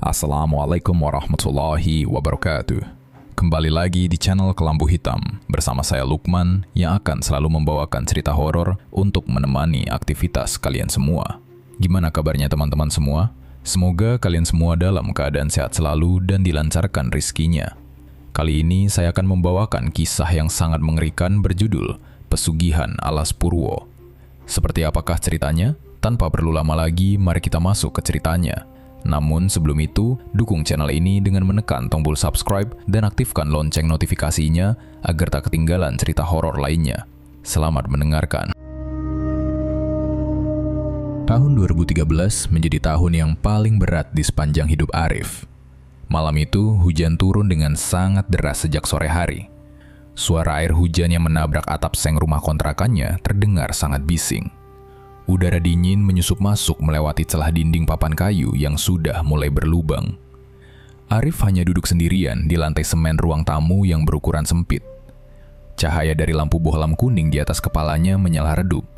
Assalamualaikum warahmatullahi wabarakatuh. Kembali lagi di channel Kelambu Hitam bersama saya Lukman yang akan selalu membawakan cerita horor untuk menemani aktivitas kalian semua. Gimana kabarnya teman-teman semua? Semoga kalian semua dalam keadaan sehat selalu dan dilancarkan rizkinya. Kali ini saya akan membawakan kisah yang sangat mengerikan berjudul Pesugihan Alas Purwo. Seperti apakah ceritanya? Tanpa perlu lama lagi, mari kita masuk ke ceritanya. Namun sebelum itu, dukung channel ini dengan menekan tombol subscribe dan aktifkan lonceng notifikasinya agar tak ketinggalan cerita horor lainnya. Selamat mendengarkan. Tahun 2013 menjadi tahun yang paling berat di sepanjang hidup Arif. Malam itu, hujan turun dengan sangat deras sejak sore hari. Suara air hujan yang menabrak atap seng rumah kontrakannya terdengar sangat bising. Udara dingin menyusup masuk melewati celah dinding papan kayu yang sudah mulai berlubang. Arif hanya duduk sendirian di lantai semen ruang tamu yang berukuran sempit. Cahaya dari lampu bohlam kuning di atas kepalanya menyala redup,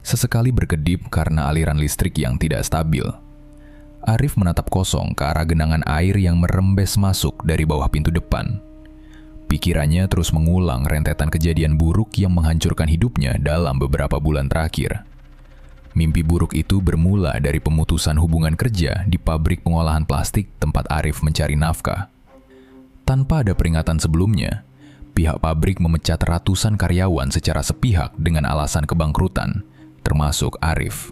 sesekali berkedip karena aliran listrik yang tidak stabil. Arif menatap kosong ke arah genangan air yang merembes masuk dari bawah pintu depan. Pikirannya terus mengulang rentetan kejadian buruk yang menghancurkan hidupnya dalam beberapa bulan terakhir. Mimpi buruk itu bermula dari pemutusan hubungan kerja di pabrik pengolahan plastik tempat Arif mencari nafkah. Tanpa ada peringatan sebelumnya, pihak pabrik memecat ratusan karyawan secara sepihak dengan alasan kebangkrutan, termasuk Arif.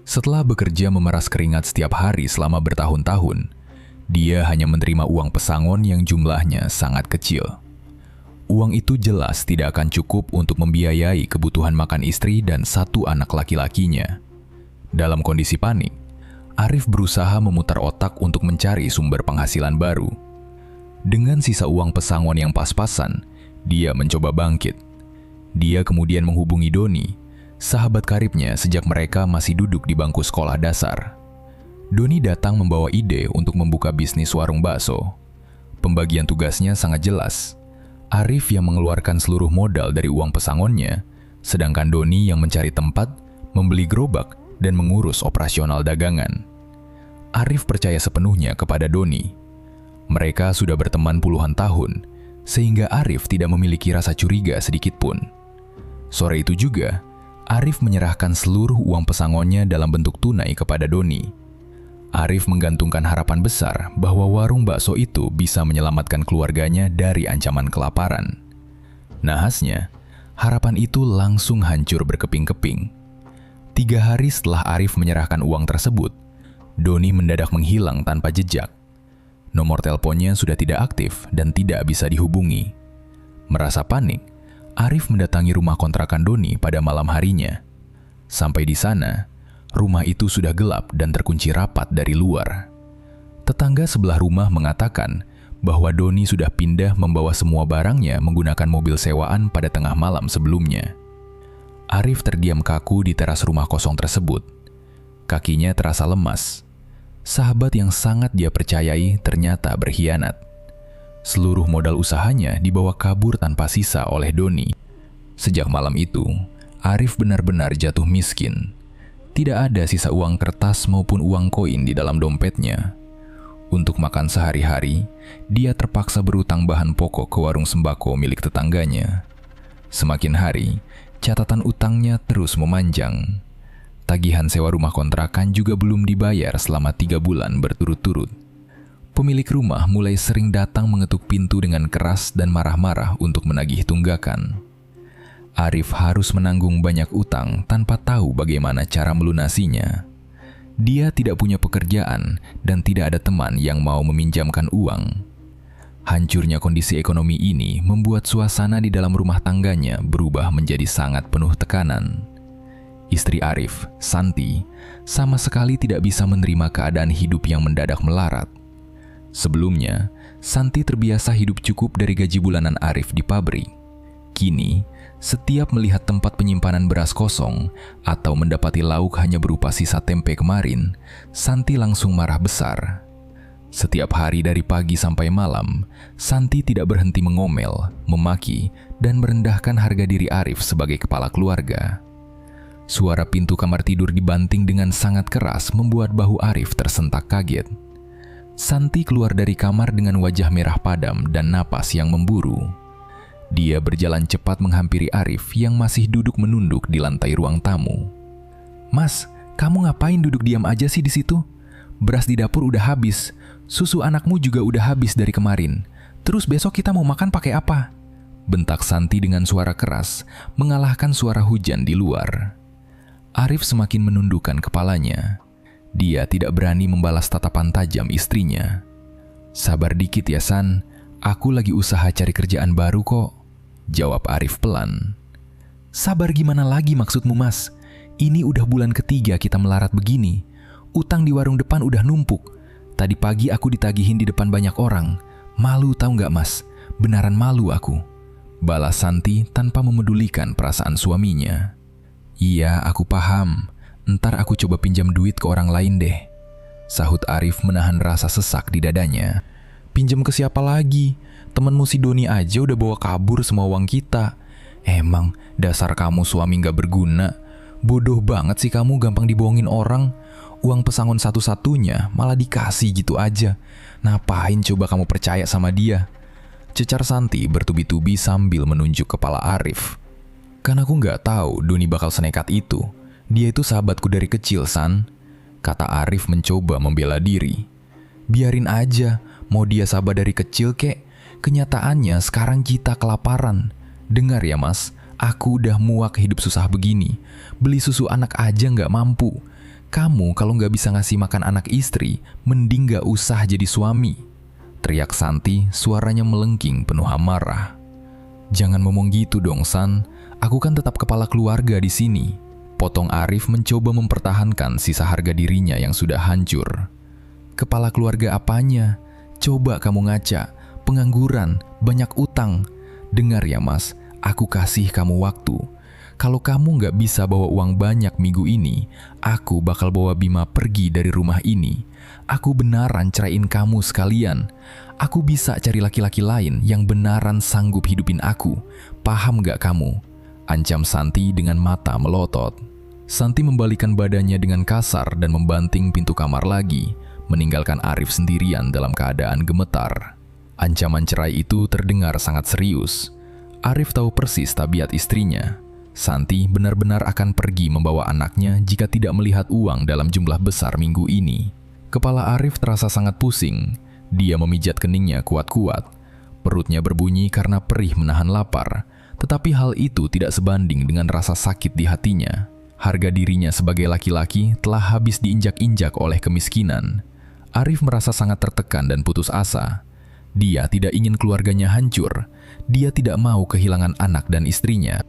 Setelah bekerja memeras keringat setiap hari selama bertahun-tahun, dia hanya menerima uang pesangon yang jumlahnya sangat kecil. Uang itu jelas tidak akan cukup untuk membiayai kebutuhan makan istri dan satu anak laki-lakinya. Dalam kondisi panik, Arif berusaha memutar otak untuk mencari sumber penghasilan baru. Dengan sisa uang pesangon yang pas-pasan, dia mencoba bangkit. Dia kemudian menghubungi Doni, sahabat karibnya sejak mereka masih duduk di bangku sekolah dasar. Doni datang membawa ide untuk membuka bisnis warung bakso. Pembagian tugasnya sangat jelas. Arif yang mengeluarkan seluruh modal dari uang pesangonnya, sedangkan Doni yang mencari tempat, membeli gerobak, dan mengurus operasional dagangan. Arif percaya sepenuhnya kepada Doni. Mereka sudah berteman puluhan tahun, sehingga Arif tidak memiliki rasa curiga sedikit pun. Sore itu juga, Arif menyerahkan seluruh uang pesangonnya dalam bentuk tunai kepada Doni. Arif menggantungkan harapan besar bahwa warung bakso itu bisa menyelamatkan keluarganya dari ancaman kelaparan. Nahasnya, harapan itu langsung hancur berkeping-keping. 3 hari setelah Arif menyerahkan uang tersebut, Doni mendadak menghilang tanpa jejak. Nomor teleponnya sudah tidak aktif dan tidak bisa dihubungi. Merasa panik, Arif mendatangi rumah kontrakan Doni pada malam harinya. Sampai di sana, rumah itu sudah gelap dan terkunci rapat dari luar. Tetangga sebelah rumah mengatakan bahwa Doni sudah pindah membawa semua barangnya menggunakan mobil sewaan pada tengah malam sebelumnya. Arif terdiam kaku di teras rumah kosong tersebut. Kakinya terasa lemas. Sahabat yang sangat dia percayai ternyata berkhianat. Seluruh modal usahanya dibawa kabur tanpa sisa oleh Doni. Sejak malam itu, Arif benar-benar jatuh miskin. Tidak ada sisa uang kertas maupun uang koin di dalam dompetnya. Untuk makan sehari-hari, dia terpaksa berutang bahan pokok ke warung sembako milik tetangganya. Semakin hari, catatan utangnya terus memanjang. Tagihan sewa rumah kontrakan juga belum dibayar selama 3 bulan berturut-turut. Pemilik rumah mulai sering datang mengetuk pintu dengan keras dan marah-marah untuk menagih tunggakan. Arif harus menanggung banyak utang tanpa tahu bagaimana cara melunasinya. Dia tidak punya pekerjaan dan tidak ada teman yang mau meminjamkan uang. Hancurnya kondisi ekonomi ini membuat suasana di dalam rumah tangganya berubah menjadi sangat penuh tekanan. Istri Arif, Santi, sama sekali tidak bisa menerima keadaan hidup yang mendadak melarat. Sebelumnya, Santi terbiasa hidup cukup dari gaji bulanan Arif di pabrik. Kini, setiap melihat tempat penyimpanan beras kosong atau mendapati lauk hanya berupa sisa tempe kemarin, Santi langsung marah besar. Setiap hari dari pagi sampai malam, Santi tidak berhenti mengomel, memaki, dan merendahkan harga diri Arif sebagai kepala keluarga. Suara pintu kamar tidur dibanting dengan sangat keras membuat bahu Arif tersentak kaget. Santi keluar dari kamar dengan wajah merah padam dan napas yang memburu. Dia berjalan cepat menghampiri Arif yang masih duduk menunduk di lantai ruang tamu. "Mas, kamu ngapain duduk diam aja sih di situ? Beras di dapur udah habis, susu anakmu juga udah habis dari kemarin. Terus besok kita mau makan pakai apa?" bentak Santi dengan suara keras, mengalahkan suara hujan di luar. Arif semakin menundukkan kepalanya. Dia tidak berani membalas tatapan tajam istrinya. "Sabar dikit ya San, aku lagi usaha cari kerjaan baru kok," jawab Arif pelan. "Sabar gimana lagi maksudmu Mas? Ini udah bulan ketiga kita melarat begini. Utang di warung depan udah numpuk. Tadi pagi aku ditagihin di depan banyak orang. Malu tahu nggak Mas? Benaran malu aku," balas Santi tanpa memedulikan perasaan suaminya. "Iya, aku paham. Ntar aku coba pinjam duit ke orang lain deh," sahut Arif menahan rasa sesak di dadanya. "Pinjam ke siapa lagi? Temenmu si Doni aja udah bawa kabur semua uang kita. Emang dasar kamu suami gak berguna. Bodoh banget sih kamu, gampang dibohongin orang. Uang pesangon satu-satunya malah dikasih gitu aja. Ngapain coba kamu percaya sama dia?" cecar Santi bertubi-tubi sambil menunjuk kepala Arif. "Kan aku gak tahu Doni bakal senekat itu. Dia itu sahabatku dari kecil, San," kata Arif mencoba membela diri. "Biarin aja, mau dia sahabat dari kecil kek. Kenyataannya sekarang kita kelaparan. Dengar ya Mas, aku udah muak hidup susah begini. Beli susu anak aja nggak mampu. Kamu kalau nggak bisa ngasih makan anak istri, mending nggak usah jadi suami," teriak Santi, suaranya melengking penuh amarah. "Jangan ngomong gitu dong San, aku kan tetap kepala keluarga di sini," potong Arif mencoba mempertahankan sisa harga dirinya yang sudah hancur. "Kepala keluarga apanya? Coba kamu ngaca, pengangguran, banyak utang. Dengar ya Mas, aku kasih kamu waktu. Kalau kamu nggak bisa bawa uang banyak minggu ini, aku bakal bawa Bima pergi dari rumah ini. Aku benaran ceraiin kamu sekalian. Aku bisa cari laki-laki lain yang benaran sanggup hidupin aku. Paham nggak kamu?" ancam Santi dengan mata melotot. Santi membalikkan badannya dengan kasar dan membanting pintu kamar lagi, meninggalkan Arif sendirian dalam keadaan gemetar. Ancaman cerai itu terdengar sangat serius. Arif tahu persis tabiat istrinya. Santi benar-benar akan pergi membawa anaknya jika tidak melihat uang dalam jumlah besar minggu ini. Kepala Arif terasa sangat pusing. Dia memijat keningnya kuat-kuat. Perutnya berbunyi karena perih menahan lapar. Tetapi hal itu tidak sebanding dengan rasa sakit di hatinya. Harga dirinya sebagai laki-laki telah habis diinjak-injak oleh kemiskinan. Arif merasa sangat tertekan dan putus asa. Dia tidak ingin keluarganya hancur. Dia tidak mau kehilangan anak dan istrinya.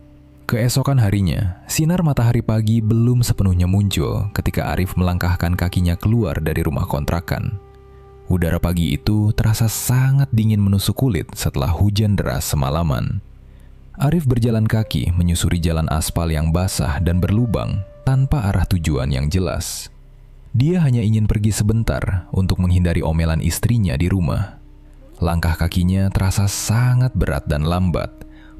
Keesokan harinya, sinar matahari pagi belum sepenuhnya muncul ketika Arif melangkahkan kakinya keluar dari rumah kontrakan. Udara pagi itu terasa sangat dingin menusuk kulit setelah hujan deras semalaman. Arif berjalan kaki menyusuri jalan aspal yang basah dan berlubang tanpa arah tujuan yang jelas. Dia hanya ingin pergi sebentar untuk menghindari omelan istrinya di rumah. Langkah kakinya terasa sangat berat dan lambat.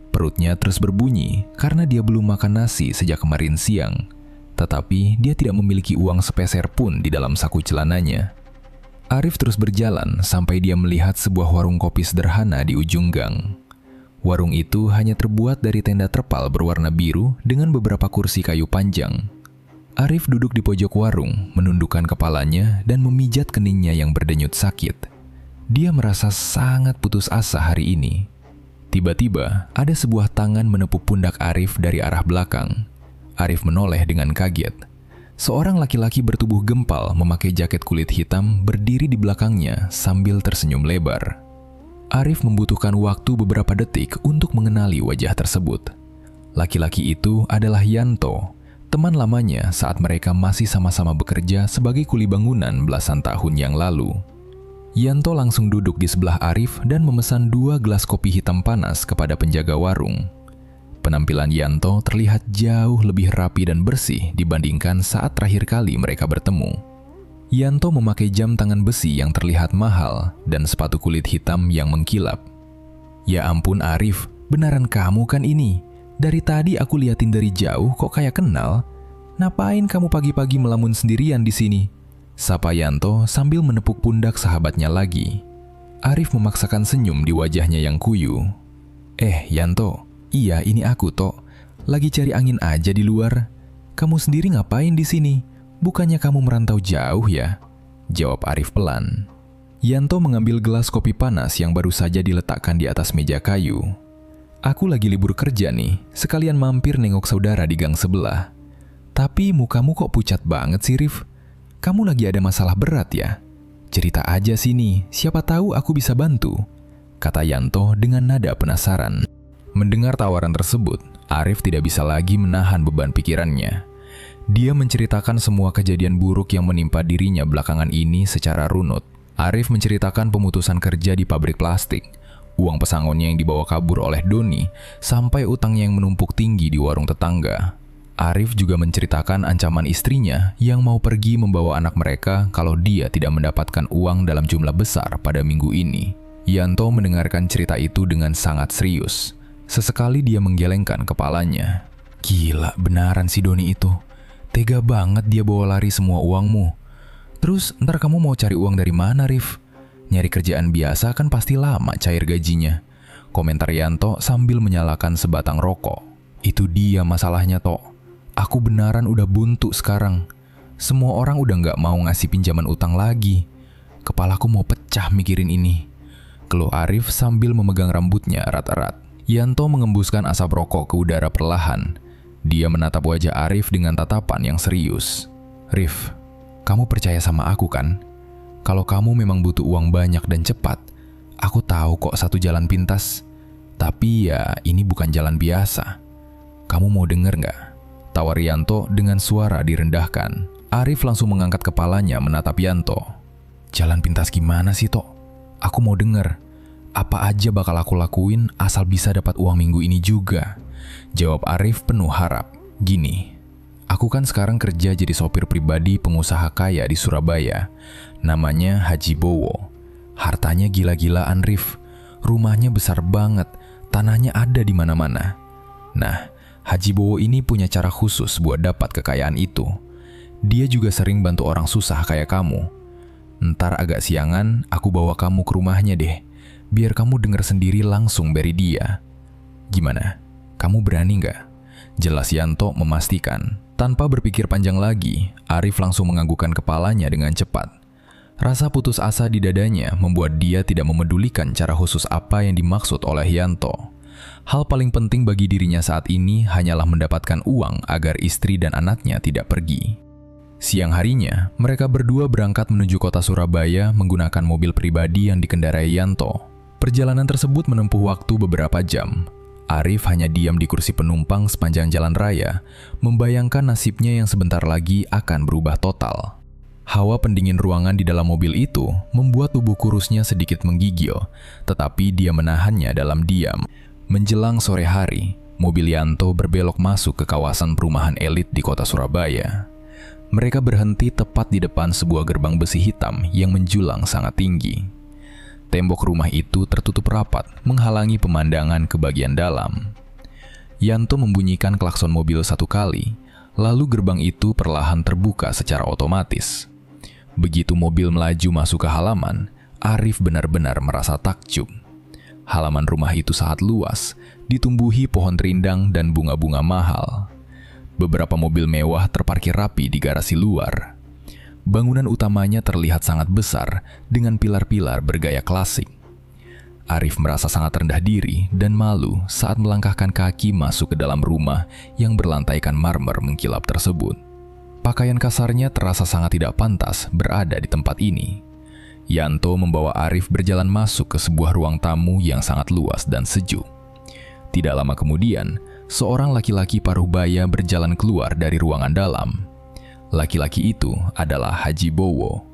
Perutnya terus berbunyi karena dia belum makan nasi sejak kemarin siang. Tetapi dia tidak memiliki uang sepeser pun di dalam saku celananya. Arif terus berjalan sampai dia melihat sebuah warung kopi sederhana di ujung gang. Warung itu hanya terbuat dari tenda terpal berwarna biru dengan beberapa kursi kayu panjang. Arif duduk di pojok warung, menundukkan kepalanya dan memijat keningnya yang berdenyut sakit. Dia merasa sangat putus asa hari ini. Tiba-tiba, ada sebuah tangan menepuk pundak Arif dari arah belakang. Arif menoleh dengan kaget. Seorang laki-laki bertubuh gempal memakai jaket kulit hitam berdiri di belakangnya sambil tersenyum lebar. Arif membutuhkan waktu beberapa detik untuk mengenali wajah tersebut. Laki-laki itu adalah Yanto, teman lamanya saat mereka masih sama-sama bekerja sebagai kuli bangunan belasan tahun yang lalu. Yanto langsung duduk di sebelah Arif dan memesan 2 gelas kopi hitam panas kepada penjaga warung. Penampilan Yanto terlihat jauh lebih rapi dan bersih dibandingkan saat terakhir kali mereka bertemu. Yanto memakai jam tangan besi yang terlihat mahal dan sepatu kulit hitam yang mengkilap. "Ya ampun Arif, benaran kamu kan ini? Dari tadi aku liatin dari jauh kok kayak kenal. Ngapain kamu pagi-pagi melamun sendirian di sini?" sapa Yanto sambil menepuk pundak sahabatnya lagi. Arif memaksakan senyum di wajahnya yang kuyu. Yanto, iya ini aku Tok. Lagi cari angin aja di luar. Kamu sendiri ngapain di sini? Bukannya kamu merantau jauh ya? Jawab Arif pelan. Yanto mengambil gelas kopi panas yang baru saja diletakkan di atas meja kayu. Aku lagi libur kerja nih, sekalian mampir nengok saudara di gang sebelah. Tapi mukamu kok pucat banget sih, Rif? Kamu lagi ada masalah berat ya? Cerita aja sini, siapa tahu aku bisa bantu, kata Yanto dengan nada penasaran. Mendengar tawaran tersebut, Arif tidak bisa lagi menahan beban pikirannya. Dia menceritakan semua kejadian buruk yang menimpa dirinya belakangan ini secara runut. Arif menceritakan pemutusan kerja di pabrik plastik, uang pesangonnya yang dibawa kabur oleh Doni, sampai utangnya yang menumpuk tinggi di warung tetangga. Arif juga menceritakan ancaman istrinya yang mau pergi membawa anak mereka kalau dia tidak mendapatkan uang dalam jumlah besar pada minggu ini. Yanto mendengarkan cerita itu dengan sangat serius. Sesekali dia menggelengkan kepalanya. Gila, benaran si Doni itu. Tega banget dia bawa lari semua uangmu. Terus ntar kamu mau cari uang dari mana, Rif? Nyari kerjaan biasa kan pasti lama cair gajinya, komentar Yanto sambil menyalakan sebatang rokok. Itu dia masalahnya, Tok. Aku benaran udah buntu sekarang. Semua orang udah nggak mau ngasih pinjaman utang lagi. Kepalaku mau pecah mikirin ini, keluh Arif sambil memegang rambutnya erat-erat. Yanto mengembuskan asap rokok ke udara perlahan. Dia menatap wajah Arif dengan tatapan yang serius. Rif, kamu percaya sama aku kan? Kalau kamu memang butuh uang banyak dan cepat, aku tahu kok satu jalan pintas. Tapi ya ini bukan jalan biasa. Kamu mau denger nggak? Tawar Yanto dengan suara direndahkan. Arif langsung mengangkat kepalanya menatap Yanto. Jalan pintas gimana sih, Tok? Aku mau denger. Apa aja bakal aku lakuin asal bisa dapat uang minggu ini juga, jawab Arif penuh harap. Gini, aku kan sekarang kerja jadi sopir pribadi pengusaha kaya di Surabaya. Namanya Haji Bowo. Hartanya gila-gilaan, Rif. Rumahnya besar banget, tanahnya ada di mana-mana. Nah, Haji Bowo ini punya cara khusus buat dapat kekayaan itu. Dia juga sering bantu orang susah kayak kamu. Ntar agak siangan, aku bawa kamu ke rumahnya deh. Biar kamu denger sendiri langsung dari dia. Gimana? Kamu berani nggak? Jelas Yanto memastikan. Tanpa berpikir panjang lagi, Arif langsung menganggukkan kepalanya dengan cepat. Rasa putus asa di dadanya membuat dia tidak memedulikan cara khusus apa yang dimaksud oleh Yanto. Hal paling penting bagi dirinya saat ini hanyalah mendapatkan uang agar istri dan anaknya tidak pergi. Siang harinya, mereka berdua berangkat menuju kota Surabaya menggunakan mobil pribadi yang dikendarai Yanto. Perjalanan tersebut menempuh waktu beberapa jam. Arif hanya diam di kursi penumpang sepanjang jalan raya, membayangkan nasibnya yang sebentar lagi akan berubah total. Hawa pendingin ruangan di dalam mobil itu membuat tubuh kurusnya sedikit menggigil, tetapi dia menahannya dalam diam. Menjelang sore hari, mobil Yanto berbelok masuk ke kawasan perumahan elit di kota Surabaya. Mereka berhenti tepat di depan sebuah gerbang besi hitam yang menjulang sangat tinggi. Tembok rumah itu tertutup rapat, menghalangi pemandangan ke bagian dalam. Yanto membunyikan klakson mobil satu kali, lalu gerbang itu perlahan terbuka secara otomatis. Begitu mobil melaju masuk ke halaman, Arif benar-benar merasa takjub. Halaman rumah itu sangat luas, ditumbuhi pohon rindang dan bunga-bunga mahal. Beberapa mobil mewah terparkir rapi di garasi luar. Bangunan utamanya terlihat sangat besar dengan pilar-pilar bergaya klasik. Arif merasa sangat rendah diri dan malu saat melangkahkan kaki masuk ke dalam rumah yang berlantaikan marmer mengkilap tersebut. Pakaian kasarnya terasa sangat tidak pantas berada di tempat ini. Yanto membawa Arif berjalan masuk ke sebuah ruang tamu yang sangat luas dan sejuk. Tidak lama kemudian, seorang laki-laki paruh baya berjalan keluar dari ruangan dalam. Laki-laki itu adalah Haji Bowo.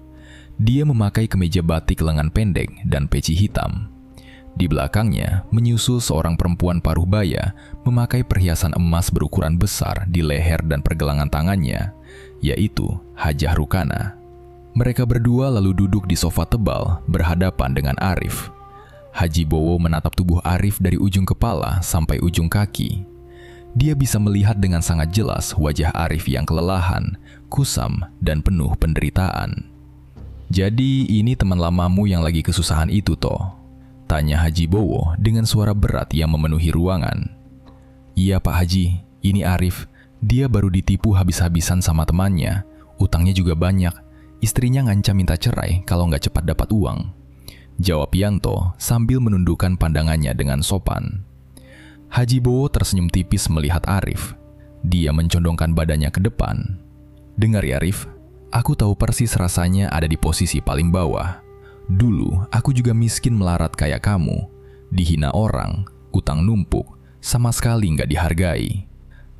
Dia memakai kemeja batik lengan pendek dan peci hitam. Di belakangnya menyusul seorang perempuan paruh baya memakai perhiasan emas berukuran besar di leher dan pergelangan tangannya, yaitu Hajah Rukana. Mereka berdua lalu duduk di sofa tebal berhadapan dengan Arif. Haji Bowo menatap tubuh Arif dari ujung kepala sampai ujung kaki. Dia bisa melihat dengan sangat jelas wajah Arif yang kelelahan, kusam, dan penuh penderitaan. "Jadi ini teman lamamu yang lagi kesusahan itu toh?" tanya Haji Bowo dengan suara berat yang memenuhi ruangan. "Iya Pak Haji, ini Arif. Dia baru ditipu habis-habisan sama temannya. Utangnya juga banyak. Istrinya ngancam minta cerai kalau nggak cepat dapat uang," jawab Yanto sambil menundukkan pandangannya dengan sopan. Haji Bowo tersenyum tipis melihat Arif. Dia mencondongkan badannya ke depan. "Dengar ya Arif, aku tahu persis rasanya ada di posisi paling bawah. Dulu aku juga miskin melarat kayak kamu. Dihina orang, utang numpuk, sama sekali nggak dihargai.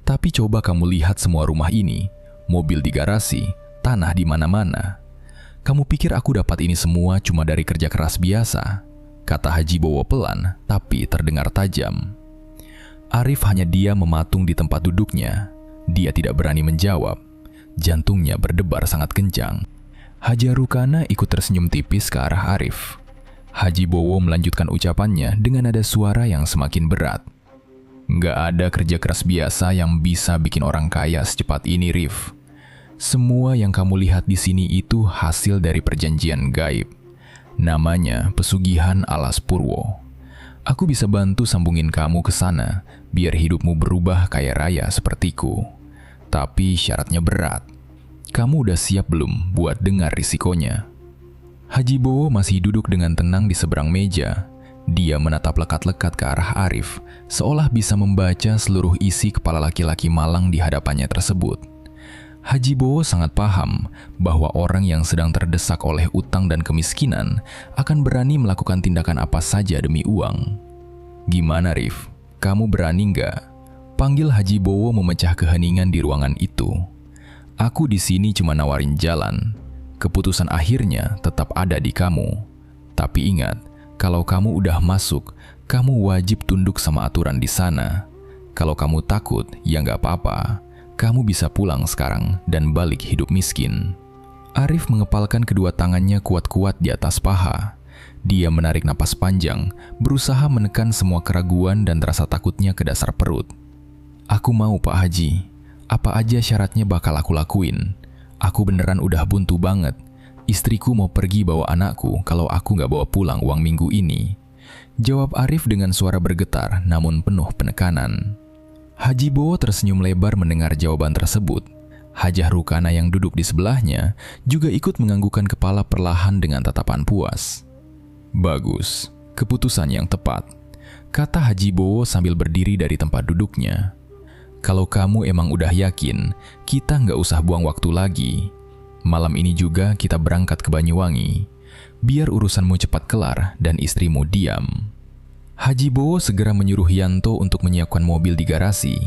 Tapi coba kamu lihat semua rumah ini, mobil di garasi, tanah di mana-mana. Kamu pikir aku dapat ini semua cuma dari kerja keras biasa?" kata Haji Bowo pelan tapi terdengar tajam. Arif hanya diam mematung di tempat duduknya. Dia tidak berani menjawab. Jantungnya berdebar sangat kencang. Haja Rukana ikut tersenyum tipis ke arah Arif. Haji Bowo melanjutkan ucapannya dengan nada suara yang semakin berat. "Nggak ada kerja keras biasa yang bisa bikin orang kaya secepat ini, Rif. Semua yang kamu lihat di sini itu hasil dari perjanjian gaib. Namanya pesugihan alas Purwo. Aku bisa bantu sambungin kamu ke sana, biar hidupmu berubah kaya raya sepertiku. Tapi syaratnya berat. Kamu udah siap belum buat dengar risikonya?" Haji Bowo masih duduk dengan tenang di seberang meja. Dia menatap lekat-lekat ke arah Arif, seolah bisa membaca seluruh isi kepala laki-laki malang di hadapannya tersebut. Haji Bowo sangat paham bahwa orang yang sedang terdesak oleh utang dan kemiskinan akan berani melakukan tindakan apa saja demi uang. "Gimana Rif, kamu berani nggak?" panggil Haji Bowo memecah keheningan di ruangan itu. "Aku di sini cuma nawarin jalan. Keputusan akhirnya tetap ada di kamu. Tapi ingat, kalau kamu udah masuk, kamu wajib tunduk sama aturan di sana. Kalau kamu takut, ya nggak apa-apa. Kamu bisa pulang sekarang dan balik hidup miskin." Arif mengepalkan kedua tangannya kuat-kuat di atas paha. Dia menarik napas panjang, berusaha menekan semua keraguan dan rasa takutnya ke dasar perut. "Aku mau Pak Haji. Apa aja syaratnya bakal aku lakuin. Aku beneran udah buntu banget. Istriku mau pergi bawa anakku kalau aku nggak bawa pulang uang minggu ini," jawab Arif dengan suara bergetar namun penuh penekanan. Haji Bowo tersenyum lebar mendengar jawaban tersebut. Hajah Rukana yang duduk di sebelahnya juga ikut menganggukkan kepala perlahan dengan tatapan puas. "Bagus, keputusan yang tepat," kata Haji Bowo sambil berdiri dari tempat duduknya. "Kalau kamu emang udah yakin, kita nggak usah buang waktu lagi. Malam ini juga kita berangkat ke Banyuwangi, biar urusanmu cepat kelar dan istrimu diam." Haji Bowo segera menyuruh Yanto untuk menyiapkan mobil di garasi.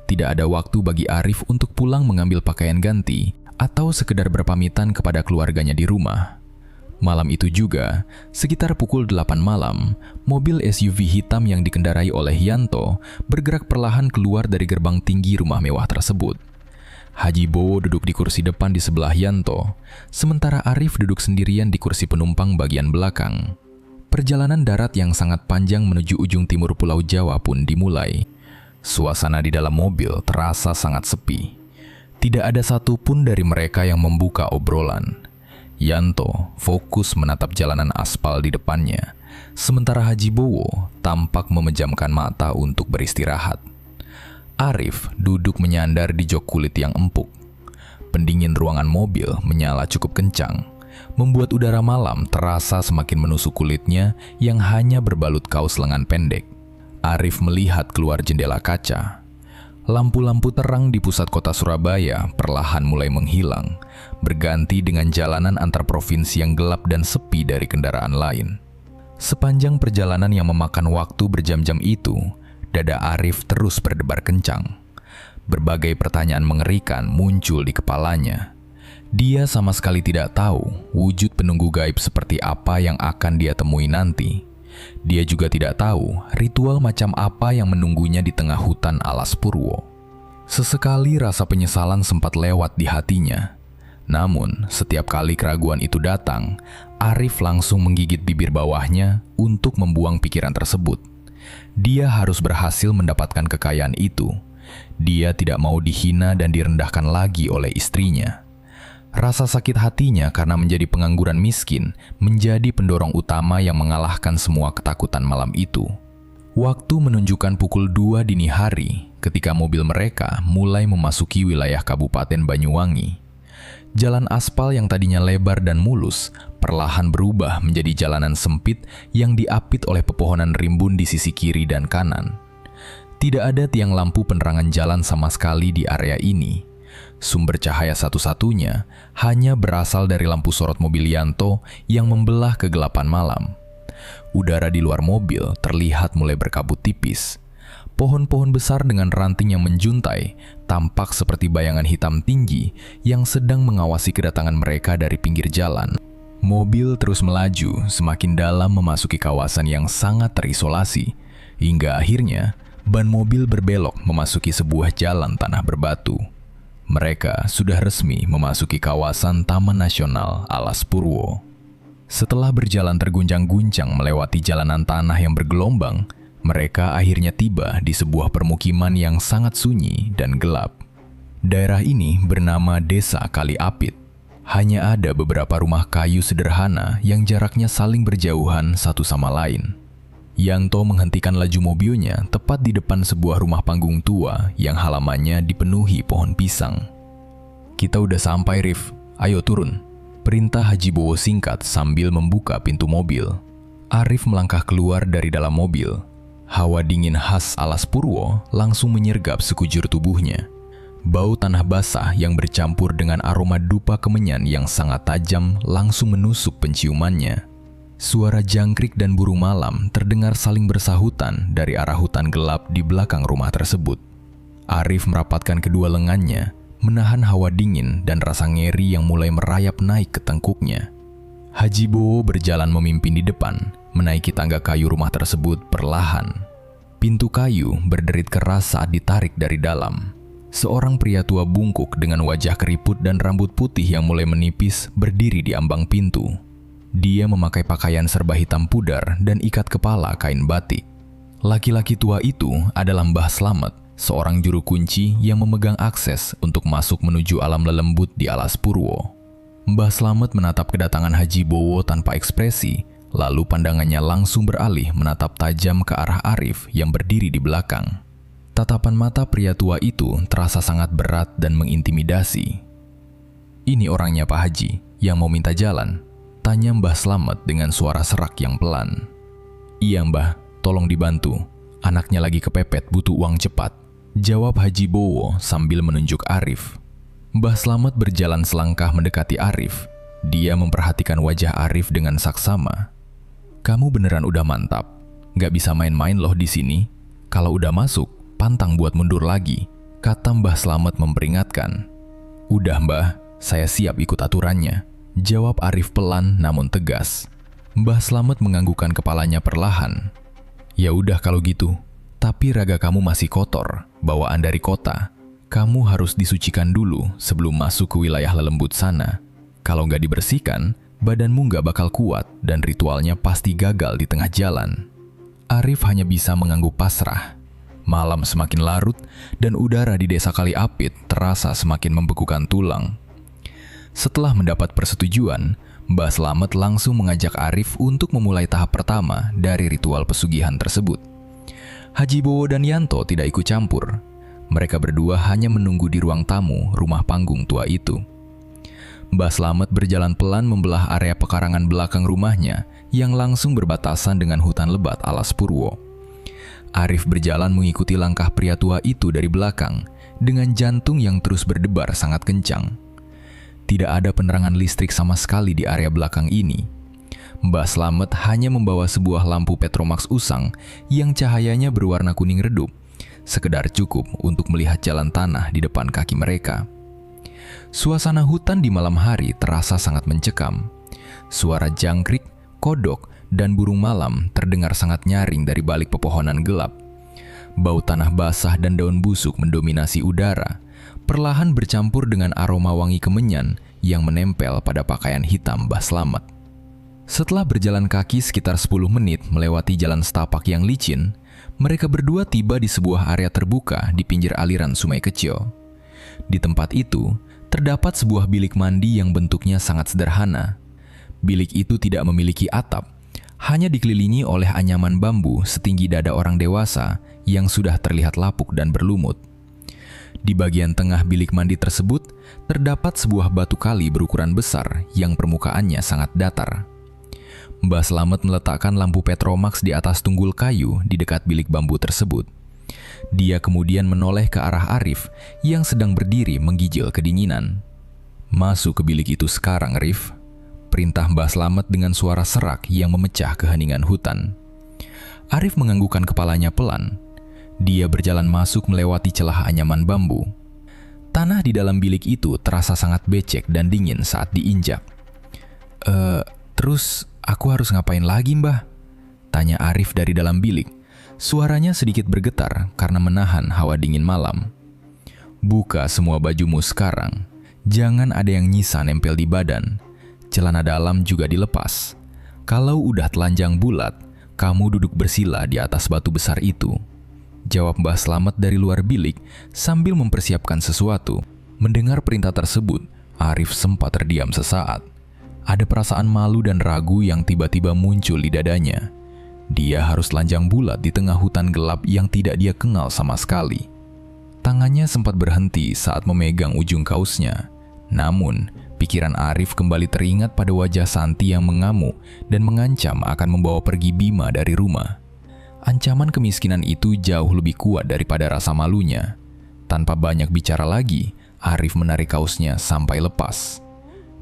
Tidak ada waktu bagi Arif untuk pulang mengambil pakaian ganti atau sekedar berpamitan kepada keluarganya di rumah. Malam itu juga, sekitar pukul 8 malam, mobil SUV hitam yang dikendarai oleh Yanto bergerak perlahan keluar dari gerbang tinggi rumah mewah tersebut. Haji Bowo duduk di kursi depan di sebelah Yanto, sementara Arif duduk sendirian di kursi penumpang bagian belakang. Perjalanan darat yang sangat panjang menuju ujung timur Pulau Jawa pun dimulai. Suasana di dalam mobil terasa sangat sepi. Tidak ada satupun dari mereka yang membuka obrolan. Yanto fokus menatap jalanan aspal di depannya, sementara Haji Bowo tampak memejamkan mata untuk beristirahat. Arif duduk menyandar di jok kulit yang empuk. Pendingin ruangan mobil menyala cukup kencang, membuat udara malam terasa semakin menusuk kulitnya yang hanya berbalut kaos lengan pendek. Arif melihat keluar jendela kaca. Lampu-lampu terang di pusat kota Surabaya perlahan mulai menghilang, berganti dengan jalanan antar provinsi yang gelap dan sepi dari kendaraan lain. Sepanjang perjalanan yang memakan waktu berjam-jam itu, dada Arif terus berdebar kencang. Berbagai pertanyaan mengerikan muncul di kepalanya. Dia sama sekali tidak tahu wujud penunggu gaib seperti apa yang akan dia temui nanti. Dia juga tidak tahu ritual macam apa yang menunggunya di tengah hutan alas Purwo. Sesekali rasa penyesalan sempat lewat di hatinya. Namun, setiap kali keraguan itu datang, Arif langsung menggigit bibir bawahnya untuk membuang pikiran tersebut. Dia harus berhasil mendapatkan kekayaan itu. Dia tidak mau dihina dan direndahkan lagi oleh istrinya. Rasa sakit hatinya karena menjadi pengangguran miskin menjadi pendorong utama yang mengalahkan semua ketakutan malam itu. Waktu menunjukkan pukul 2 dini hari ketika mobil mereka mulai memasuki wilayah Kabupaten Banyuwangi. Jalan aspal yang tadinya lebar dan mulus perlahan berubah menjadi jalanan sempit yang diapit oleh pepohonan rimbun di sisi kiri dan kanan. Tidak ada tiang lampu penerangan jalan sama sekali di area ini. Sumber cahaya satu-satunya hanya berasal dari lampu sorot mobil Yanto yang membelah kegelapan malam. Udara di luar mobil terlihat mulai berkabut tipis. Pohon-pohon besar dengan ranting yang menjuntai tampak seperti bayangan hitam tinggi yang sedang mengawasi kedatangan mereka dari pinggir jalan. Mobil terus melaju semakin dalam memasuki kawasan yang sangat terisolasi, hingga akhirnya ban mobil berbelok memasuki sebuah jalan tanah berbatu. Mereka sudah resmi memasuki kawasan Taman Nasional Alas Purwo. Setelah berjalan terguncang-guncang melewati jalanan tanah yang bergelombang, mereka akhirnya tiba di sebuah permukiman yang sangat sunyi dan gelap. Daerah ini bernama Desa Kali Apit. Hanya ada beberapa rumah kayu sederhana yang jaraknya saling berjauhan satu sama lain. Yanto menghentikan laju mobilnya tepat di depan sebuah rumah panggung tua yang halamannya dipenuhi pohon pisang. "Kita udah sampai, Rif. Ayo turun," perintah Haji Bowo singkat sambil membuka pintu mobil. Arif melangkah keluar dari dalam mobil. Hawa dingin khas Alas Purwo langsung menyergap sekujur tubuhnya. Bau tanah basah yang bercampur dengan aroma dupa kemenyan yang sangat tajam langsung menusuk penciumannya. Suara jangkrik dan burung malam terdengar saling bersahutan dari arah hutan gelap di belakang rumah tersebut. Arif merapatkan kedua lengannya, menahan hawa dingin dan rasa ngeri yang mulai merayap naik ke tengkuknya. Haji Bowo berjalan memimpin di depan, menaiki tangga kayu rumah tersebut perlahan. Pintu kayu berderit keras saat ditarik dari dalam. Seorang pria tua bungkuk dengan wajah keriput dan rambut putih yang mulai menipis berdiri di ambang pintu. Dia memakai pakaian serba hitam pudar dan ikat kepala kain batik. Laki-laki tua itu adalah Mbah Slamet, seorang juru kunci yang memegang akses untuk masuk menuju alam lelembut di Alas Purwo. Mbah Slamet menatap kedatangan Haji Bowo tanpa ekspresi, lalu pandangannya langsung beralih menatap tajam ke arah Arif yang berdiri di belakang. Tatapan mata pria tua itu terasa sangat berat dan mengintimidasi. "Ini orangnya Pak Haji, yang mau minta jalan?" tanya Mbah Slamet dengan suara serak yang pelan. "Iya Mbah, tolong dibantu. Anaknya lagi kepepet butuh uang cepat," jawab Haji Bowo sambil menunjuk Arif. Mbah Slamet berjalan selangkah mendekati Arif. Dia memperhatikan wajah Arif dengan saksama. "Kamu beneran udah mantap. Gak bisa main-main loh di sini. Kalau udah masuk, pantang buat mundur lagi," kata Mbah Slamet memperingatkan. "Udah Mbah, saya siap ikut aturannya," jawab Arif pelan namun tegas. Mbah Slamet menganggukkan kepalanya perlahan. "Ya udah kalau gitu, tapi raga kamu masih kotor, bawaan dari kota. Kamu harus disucikan dulu sebelum masuk ke wilayah lelembut sana. Kalau nggak dibersihkan, badanmu nggak bakal kuat dan ritualnya pasti gagal di tengah jalan." Arif hanya bisa mengangguk pasrah. Malam semakin larut dan udara di Desa Kali Apit terasa semakin membekukan tulang. Setelah mendapat persetujuan, Mbah Slamet langsung mengajak Arif untuk memulai tahap pertama dari ritual pesugihan tersebut. Haji Bowo dan Yanto tidak ikut campur. Mereka berdua hanya menunggu di ruang tamu rumah panggung tua itu. Mbah Slamet berjalan pelan membelah area pekarangan belakang rumahnya yang langsung berbatasan dengan hutan lebat Alas Purwo. Arif berjalan mengikuti langkah pria tua itu dari belakang dengan jantung yang terus berdebar sangat kencang. Tidak ada penerangan listrik sama sekali di area belakang ini. Mbah Slamet hanya membawa sebuah lampu Petromax usang yang cahayanya berwarna kuning redup, sekedar cukup untuk melihat jalan tanah di depan kaki mereka. Suasana hutan di malam hari terasa sangat mencekam. Suara jangkrik, kodok, dan burung malam terdengar sangat nyaring dari balik pepohonan gelap. Bau tanah basah dan daun busuk mendominasi udara, perlahan bercampur dengan aroma wangi kemenyan yang menempel pada pakaian hitam Mbah Slamet. Setelah berjalan kaki sekitar 10 menit melewati jalan setapak yang licin, mereka berdua tiba di sebuah area terbuka di pinggir aliran sungai kecil. Di tempat itu, terdapat sebuah bilik mandi yang bentuknya sangat sederhana. Bilik itu tidak memiliki atap, hanya dikelilingi oleh anyaman bambu setinggi dada orang dewasa yang sudah terlihat lapuk dan berlumut. Di bagian tengah bilik mandi tersebut, terdapat sebuah batu kali berukuran besar yang permukaannya sangat datar. Mbah Slamet meletakkan lampu Petromax di atas tunggul kayu di dekat bilik bambu tersebut. Dia kemudian menoleh ke arah Arif yang sedang berdiri menggigil kedinginan. "Masuk ke bilik itu sekarang, Rif," perintah Mbah Slamet dengan suara serak yang memecah keheningan hutan. Arif menganggukkan kepalanya pelan. Dia berjalan masuk melewati celah anyaman bambu. Tanah di dalam bilik itu terasa sangat becek dan dingin saat diinjak. Terus aku harus ngapain lagi, Mbah?" tanya Arif dari dalam bilik. Suaranya sedikit bergetar karena menahan hawa dingin malam. "Buka semua bajumu sekarang. Jangan ada yang nyisa nempel di badan. Celana dalam juga dilepas. Kalau udah telanjang bulat, kamu duduk bersila di atas batu besar itu," jawab Mbah Slamet dari luar bilik sambil mempersiapkan sesuatu. Mendengar perintah tersebut, Arif sempat terdiam sesaat. Ada perasaan malu dan ragu yang tiba-tiba muncul di dadanya. Dia harus telanjang bulat di tengah hutan gelap yang tidak dia kenal sama sekali. Tangannya sempat berhenti saat memegang ujung kausnya. Namun, pikiran Arif kembali teringat pada wajah Santi yang mengamuk dan mengancam akan membawa pergi Bima dari rumah. Ancaman kemiskinan itu jauh lebih kuat daripada rasa malunya. Tanpa banyak bicara lagi, Arif menarik kausnya sampai lepas.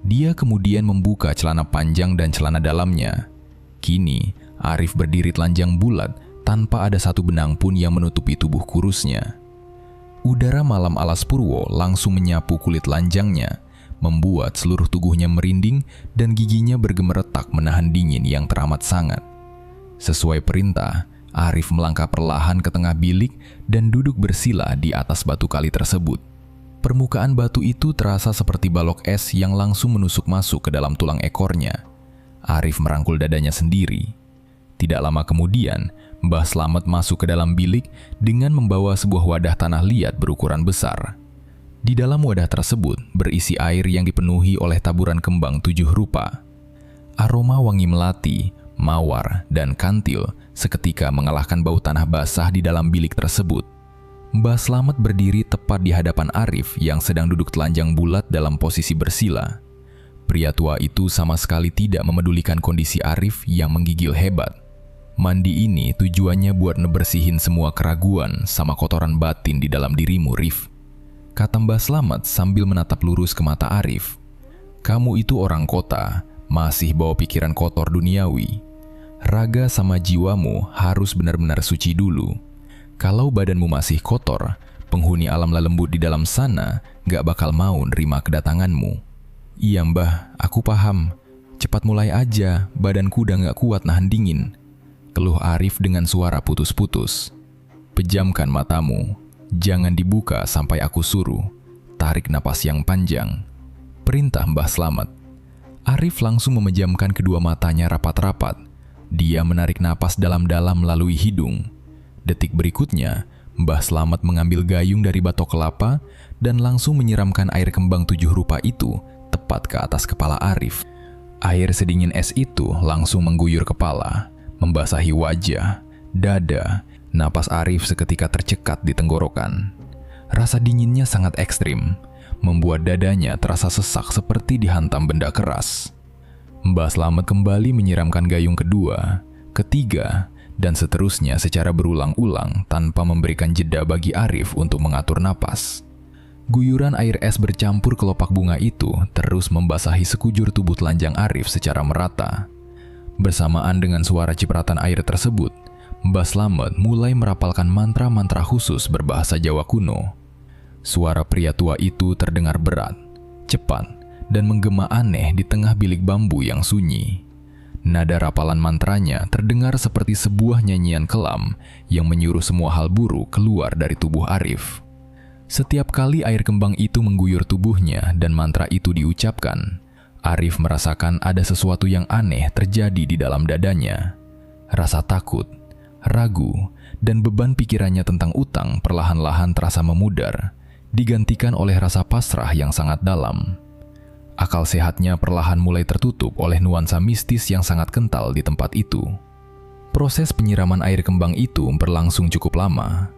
Dia kemudian membuka celana panjang dan celana dalamnya. Kini, Arif berdiri telanjang bulat tanpa ada satu benang pun yang menutupi tubuh kurusnya. Udara malam alas Purwo langsung menyapu kulit telanjangnya, membuat seluruh tubuhnya merinding dan giginya bergemeretak menahan dingin yang teramat sangat. Sesuai perintah, Arif melangkah perlahan ke tengah bilik dan duduk bersila di atas batu kali tersebut. Permukaan batu itu terasa seperti balok es yang langsung menusuk masuk ke dalam tulang ekornya. Arif merangkul dadanya sendiri. Tidak lama kemudian, Mbah Slamet masuk ke dalam bilik dengan membawa sebuah wadah tanah liat berukuran besar. Di dalam wadah tersebut berisi air yang dipenuhi oleh taburan kembang 7 rupa. Aroma wangi melati, mawar, dan kantil seketika mengalahkan bau tanah basah di dalam bilik tersebut. Mbah Slamet berdiri tepat di hadapan Arif yang sedang duduk telanjang bulat dalam posisi bersila. Pria tua itu sama sekali tidak memedulikan kondisi Arif yang menggigil hebat. "Mandi ini tujuannya buat ngebersihin semua keraguan sama kotoran batin di dalam dirimu, Rif," kata Mbah Slamet sambil menatap lurus ke mata Arif. "Kamu itu orang kota, masih bawa pikiran kotor duniawi. Raga sama jiwamu harus benar-benar suci dulu. Kalau badanmu masih kotor, penghuni alam lembut di dalam sana gak bakal mau nerima kedatanganmu." "Iya, Mbah, aku paham. Cepat mulai aja, badanku udah gak kuat nahan dingin," keluh Arif dengan suara putus-putus. "Pejamkan matamu, jangan dibuka sampai aku suruh. Tarik napas yang panjang," perintah Mbah Slamet. Arif langsung memejamkan kedua matanya rapat-rapat. Dia menarik napas dalam-dalam melalui hidung. Detik berikutnya, Mbah Slamet mengambil gayung dari batok kelapa dan langsung menyiramkan air kembang 7 rupa itu tepat ke atas kepala Arif. Air sedingin es itu langsung mengguyur kepala, membasahi wajah, dada. Napas Arif seketika tercekat di tenggorokan. Rasa dinginnya sangat ekstrim, membuat dadanya terasa sesak seperti dihantam benda keras. Mbah Slamet kembali menyiramkan gayung kedua, ketiga, dan seterusnya secara berulang-ulang tanpa memberikan jeda bagi Arif untuk mengatur napas. Guyuran air es bercampur kelopak bunga itu terus membasahi sekujur tubuh telanjang Arif secara merata. Bersamaan dengan suara cipratan air tersebut, Mbah Slamet mulai merapalkan mantra-mantra khusus berbahasa Jawa kuno. Suara pria tua itu terdengar berat, cepat, dan menggema aneh di tengah bilik bambu yang sunyi. Nada rapalan mantranya terdengar seperti sebuah nyanyian kelam yang menyuruh semua hal buruk keluar dari tubuh Arif. Setiap kali air kembang itu mengguyur tubuhnya dan mantra itu diucapkan, Arif merasakan ada sesuatu yang aneh terjadi di dalam dadanya. Rasa takut, ragu, dan beban pikirannya tentang utang perlahan-lahan terasa memudar. digantikan oleh rasa pasrah yang sangat dalam. Akal sehatnya perlahan mulai tertutup oleh nuansa mistis yang sangat kental di tempat itu. Proses penyiraman air kembang itu berlangsung cukup lama.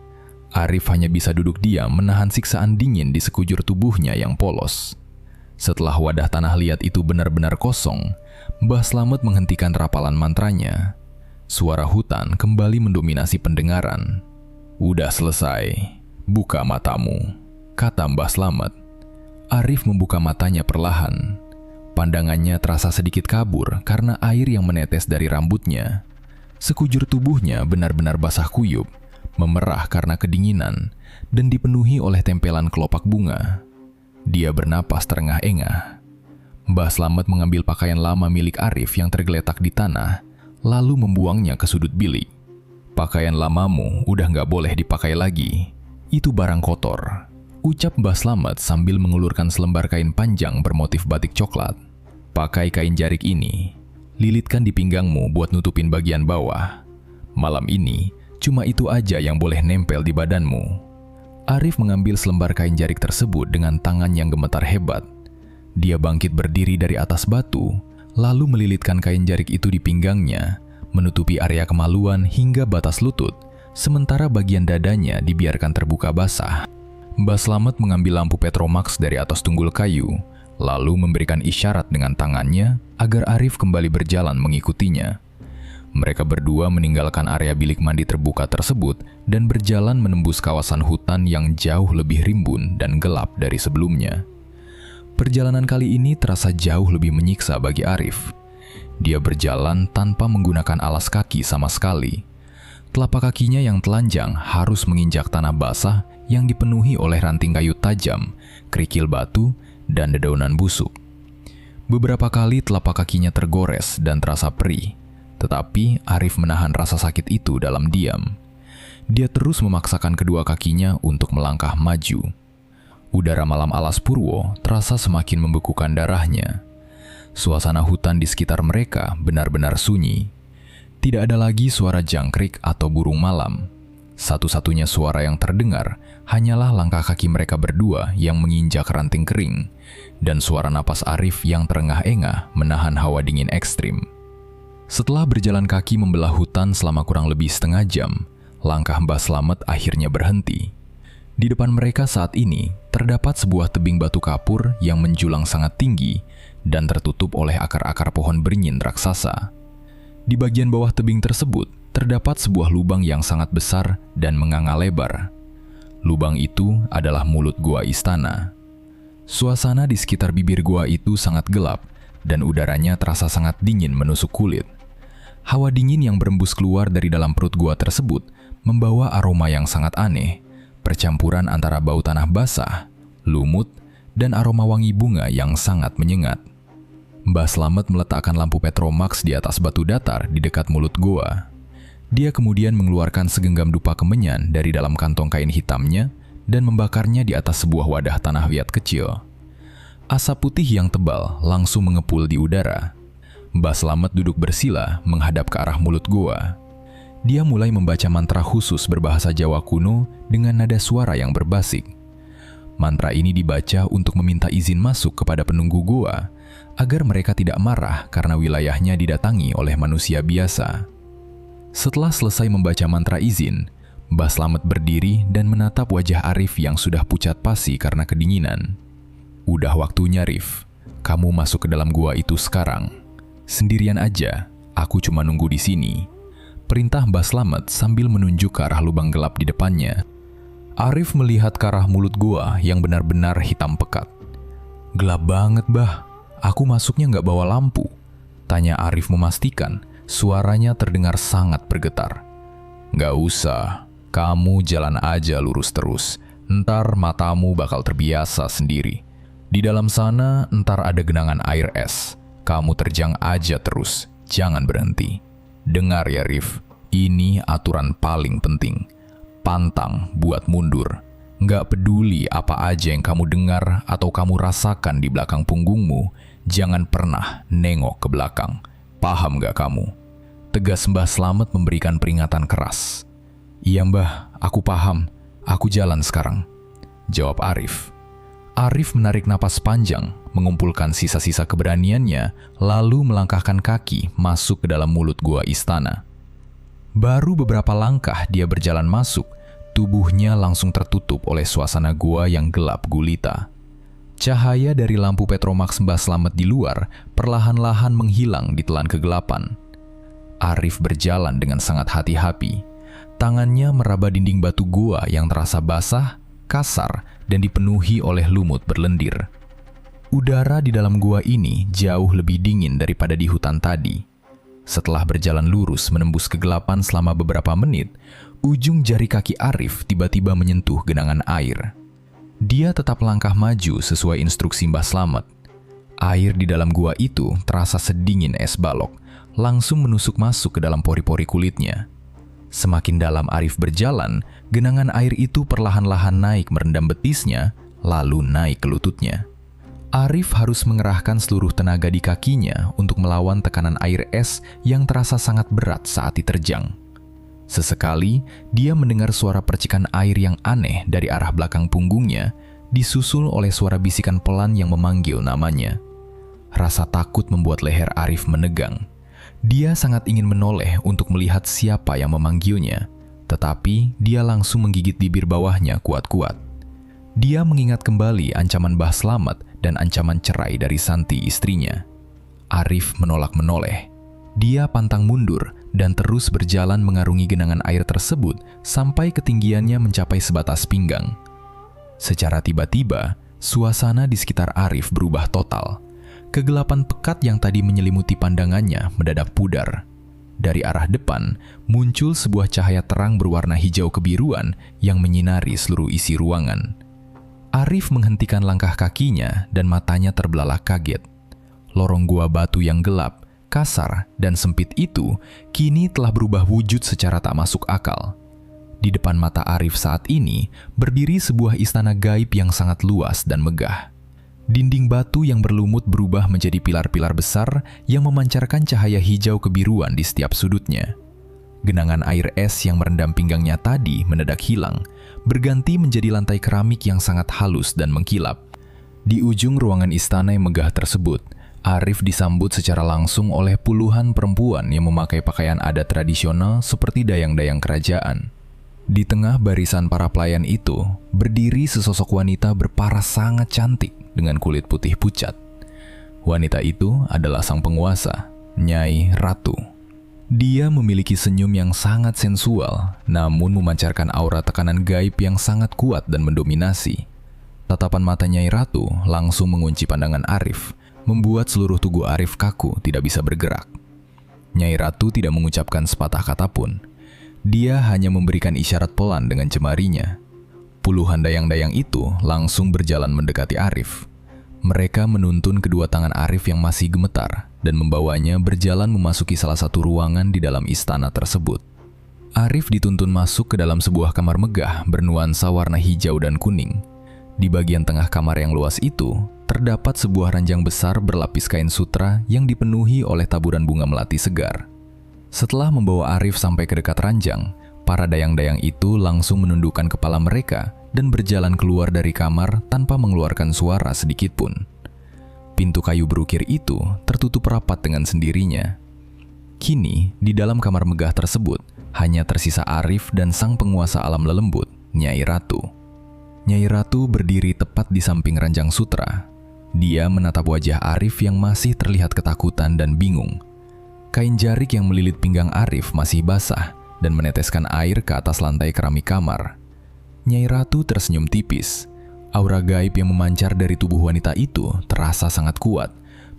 Arif hanya bisa duduk diam menahan siksaan dingin di sekujur tubuhnya yang polos. Setelah wadah tanah liat itu benar-benar kosong, Mbah Slamet menghentikan rapalan mantranya. Suara hutan kembali mendominasi pendengaran. "Udah selesai, buka matamu," kata Mbah Slamet. Arif membuka matanya perlahan. Pandangannya terasa sedikit kabur karena air yang menetes dari rambutnya. Sekujur tubuhnya benar-benar basah kuyup, memerah karena kedinginan, dan dipenuhi oleh tempelan kelopak bunga. Dia bernapas terengah-engah. Mbah Slamet mengambil pakaian lama milik Arif yang tergeletak di tanah, lalu membuangnya ke sudut bilik. "Pakaian lamamu udah nggak boleh dipakai lagi. Itu barang kotor," ucap Mbah Slamet sambil mengulurkan selembar kain panjang bermotif batik coklat. "Pakai kain jarik ini, lilitkan di pinggangmu buat nutupin bagian bawah. Malam ini, cuma itu aja yang boleh nempel di badanmu." Arif mengambil selembar kain jarik tersebut dengan tangan yang gemetar hebat. Dia bangkit berdiri dari atas batu, lalu melilitkan kain jarik itu di pinggangnya, menutupi area kemaluan hingga batas lutut, sementara bagian dadanya dibiarkan terbuka basah. Mbah Slamet mengambil lampu Petromax dari atas tunggul kayu, lalu memberikan isyarat dengan tangannya agar Arif kembali berjalan mengikutinya. Mereka berdua meninggalkan area bilik mandi terbuka tersebut dan berjalan menembus kawasan hutan yang jauh lebih rimbun dan gelap dari sebelumnya. Perjalanan kali ini terasa jauh lebih menyiksa bagi Arif. Dia berjalan tanpa menggunakan alas kaki sama sekali. Telapak kakinya yang telanjang harus menginjak tanah basah yang dipenuhi oleh ranting kayu tajam, kerikil batu, dan dedaunan busuk. Beberapa kali telapak kakinya tergores dan terasa perih, tetapi Arif menahan rasa sakit itu dalam diam. Dia terus memaksakan kedua kakinya untuk melangkah maju. Udara malam alas Purwo terasa semakin membekukan darahnya. Suasana hutan di sekitar mereka benar-benar sunyi. Tidak ada lagi suara jangkrik atau burung malam. Satu-satunya suara yang terdengar hanyalah langkah kaki mereka berdua yang menginjak ranting kering, dan suara napas Arif yang terengah-engah menahan hawa dingin ekstrim. Setelah berjalan kaki membelah hutan selama kurang lebih setengah jam, langkah Mbah Slamet akhirnya berhenti. Di depan mereka saat ini terdapat sebuah tebing batu kapur yang menjulang sangat tinggi dan tertutup oleh akar-akar pohon beringin raksasa. Di bagian bawah tebing tersebut terdapat sebuah lubang yang sangat besar dan menganga lebar. Lubang itu adalah mulut gua istana. Suasana di sekitar bibir gua itu sangat gelap dan udaranya terasa sangat dingin menusuk kulit. Hawa dingin yang berembus keluar dari dalam perut gua tersebut membawa aroma yang sangat aneh, percampuran antara bau tanah basah, lumut, dan aroma wangi bunga yang sangat menyengat. Mbah Slamet meletakkan lampu Petromax di atas batu datar di dekat mulut gua. Dia kemudian mengeluarkan segenggam dupa kemenyan dari dalam kantong kain hitamnya dan membakarnya di atas sebuah wadah tanah liat kecil. Asap putih yang tebal langsung mengepul di udara. Mbah Slamet duduk bersila menghadap ke arah mulut gua. Dia mulai membaca mantra khusus berbahasa Jawa kuno dengan nada suara yang berbasik. Mantra ini dibaca untuk meminta izin masuk kepada penunggu gua, agar mereka tidak marah karena wilayahnya didatangi oleh manusia biasa. Setelah selesai membaca mantra izin, Mbah Slamet berdiri dan menatap wajah Arif yang sudah pucat pasi karena kedinginan. "Udah waktunya, Rif. Kamu masuk ke dalam gua itu sekarang. Sendirian aja, aku cuma nunggu di sini," perintah Mbah Slamet sambil menunjuk ke arah lubang gelap di depannya. Arif melihat ke arah mulut gua yang benar-benar hitam pekat. "Gelap banget, Bah. Aku masuknya nggak bawa lampu?" tanya Arif memastikan. Suaranya terdengar sangat bergetar. "Nggak usah. Kamu jalan aja lurus terus. Ntar matamu bakal terbiasa sendiri. Di dalam sana ntar ada genangan air es. Kamu terjang aja terus. Jangan berhenti. Dengar ya, Rif. Ini aturan paling penting. Pantang buat mundur. Nggak peduli apa aja yang kamu dengar atau kamu rasakan di belakang punggungmu, jangan pernah nengok ke belakang. Paham nggak kamu?" Tegas Mbah Slamet memberikan peringatan keras. "Iya, Mbah, aku paham. Aku jalan sekarang." jawab Arif. Arif menarik napas panjang, mengumpulkan sisa-sisa keberaniannya, lalu melangkahkan kaki masuk ke dalam mulut gua istana. Baru beberapa langkah dia berjalan masuk, tubuhnya langsung tertutup oleh suasana gua yang gelap gulita. Cahaya dari lampu Petromax Mbah Slamet di luar perlahan-lahan menghilang di telan kegelapan. Arif berjalan dengan sangat hati-hati. Tangannya meraba dinding batu gua yang terasa basah, kasar, dan dipenuhi oleh lumut berlendir. Udara di dalam gua ini jauh lebih dingin daripada di hutan tadi. Setelah berjalan lurus menembus kegelapan selama beberapa menit, ujung jari kaki Arif tiba-tiba menyentuh genangan air. Dia tetap langkah maju sesuai instruksi Mbah Slamet. Air di dalam gua itu terasa sedingin es balok, langsung menusuk masuk ke dalam pori-pori kulitnya. Semakin dalam Arif berjalan, genangan air itu perlahan-lahan naik merendam betisnya, lalu naik ke lututnya. Arif harus mengerahkan seluruh tenaga di kakinya untuk melawan tekanan air es yang terasa sangat berat saat diterjang. Sesekali, dia mendengar suara percikan air yang aneh dari arah belakang punggungnya, disusul oleh suara bisikan pelan yang memanggil namanya. Rasa takut membuat leher Arif menegang. Dia sangat ingin menoleh untuk melihat siapa yang memanggilnya, tetapi dia langsung menggigit bibir bawahnya kuat-kuat. Dia mengingat kembali ancaman Mbah Slamet dan ancaman cerai dari Santi istrinya. Arif menolak menoleh. Dia pantang mundur dan terus berjalan mengarungi genangan air tersebut sampai ketinggiannya mencapai sebatas pinggang. Secara tiba-tiba, suasana di sekitar Arif berubah total. Kegelapan pekat yang tadi menyelimuti pandangannya mendadak pudar. Dari arah depan, muncul sebuah cahaya terang berwarna hijau kebiruan yang menyinari seluruh isi ruangan. Arif menghentikan langkah kakinya dan matanya terbelalak kaget. Lorong gua batu yang gelap, kasar, dan sempit itu kini telah berubah wujud secara tak masuk akal. Di depan mata Arif saat ini berdiri sebuah istana gaib yang sangat luas dan megah. Dinding batu yang berlumut berubah menjadi pilar-pilar besar yang memancarkan cahaya hijau kebiruan di setiap sudutnya. Genangan air es yang merendam pinggangnya tadi mendadak hilang, berganti menjadi lantai keramik yang sangat halus dan mengkilap. Di ujung ruangan istana yang megah tersebut, Arif disambut secara langsung oleh puluhan perempuan yang memakai pakaian adat tradisional seperti dayang-dayang kerajaan. Di tengah barisan para pelayan itu, berdiri sesosok wanita berparas sangat cantik dengan kulit putih pucat. Wanita itu adalah sang penguasa, Nyai Ratu. Dia memiliki senyum yang sangat sensual, namun memancarkan aura tekanan gaib yang sangat kuat dan mendominasi. Tatapan mata Nyai Ratu langsung mengunci pandangan Arif, membuat seluruh tubuh Arif kaku tidak bisa bergerak. Nyai Ratu tidak mengucapkan sepatah kata pun. Dia hanya memberikan isyarat pelan dengan jemarinya. Puluhan dayang-dayang itu langsung berjalan mendekati Arif. Mereka menuntun kedua tangan Arif yang masih gemetar dan membawanya berjalan memasuki salah satu ruangan di dalam istana tersebut. Arif dituntun masuk ke dalam sebuah kamar megah bernuansa warna hijau dan kuning. Di bagian tengah kamar yang luas itu, terdapat sebuah ranjang besar berlapis kain sutra yang dipenuhi oleh taburan bunga melati segar. Setelah membawa Arif sampai ke dekat ranjang, para dayang-dayang itu langsung menundukkan kepala mereka dan berjalan keluar dari kamar tanpa mengeluarkan suara sedikit pun. Pintu kayu berukir itu tertutup rapat dengan sendirinya. Kini, di dalam kamar megah tersebut, hanya tersisa Arif dan sang penguasa alam lelembut, Nyai Ratu. Nyai Ratu berdiri tepat di samping ranjang sutra. Dia menatap wajah Arif yang masih terlihat ketakutan dan bingung. Kain jarik yang melilit pinggang Arif masih basah dan meneteskan air ke atas lantai keramik kamar. Nyai Ratu tersenyum tipis. Aura gaib yang memancar dari tubuh wanita itu terasa sangat kuat,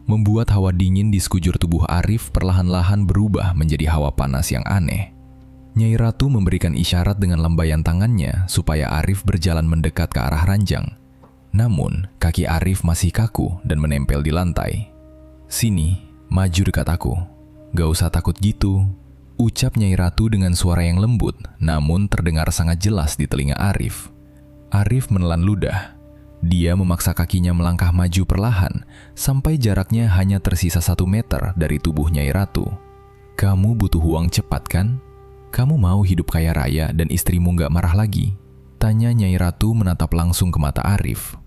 membuat hawa dingin di sekujur tubuh Arif perlahan-lahan berubah menjadi hawa panas yang aneh. Nyai Ratu memberikan isyarat dengan lambaian tangannya supaya Arif berjalan mendekat ke arah ranjang. Namun, kaki Arif masih kaku dan menempel di lantai. "Sini, maju dekat aku. Gak usah takut gitu," ucap Nyai Ratu dengan suara yang lembut, namun terdengar sangat jelas di telinga Arif. Arif menelan ludah. Dia memaksa kakinya melangkah maju perlahan, sampai jaraknya hanya tersisa 1 meter dari tubuh Nyai Ratu. "Kamu butuh uang cepat kan? Kamu mau hidup kaya raya dan istrimu gak marah lagi?" Tanya Nyai Ratu menatap langsung ke mata Arif.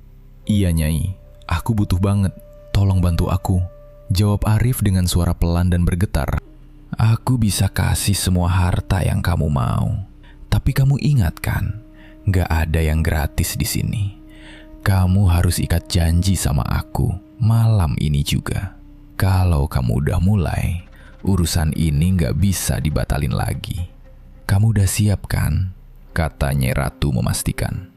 Iya Nyai, aku butuh banget. Tolong bantu aku. Jawab Arif dengan suara pelan dan bergetar. Aku bisa kasih semua harta yang kamu mau. Tapi kamu ingat kan, gak ada yang gratis di sini. Kamu harus ikat janji sama aku malam ini juga. Kalau kamu udah mulai, urusan ini gak bisa dibatalin lagi. Kamu udah siap kan? Kata Nyai Ratu memastikan.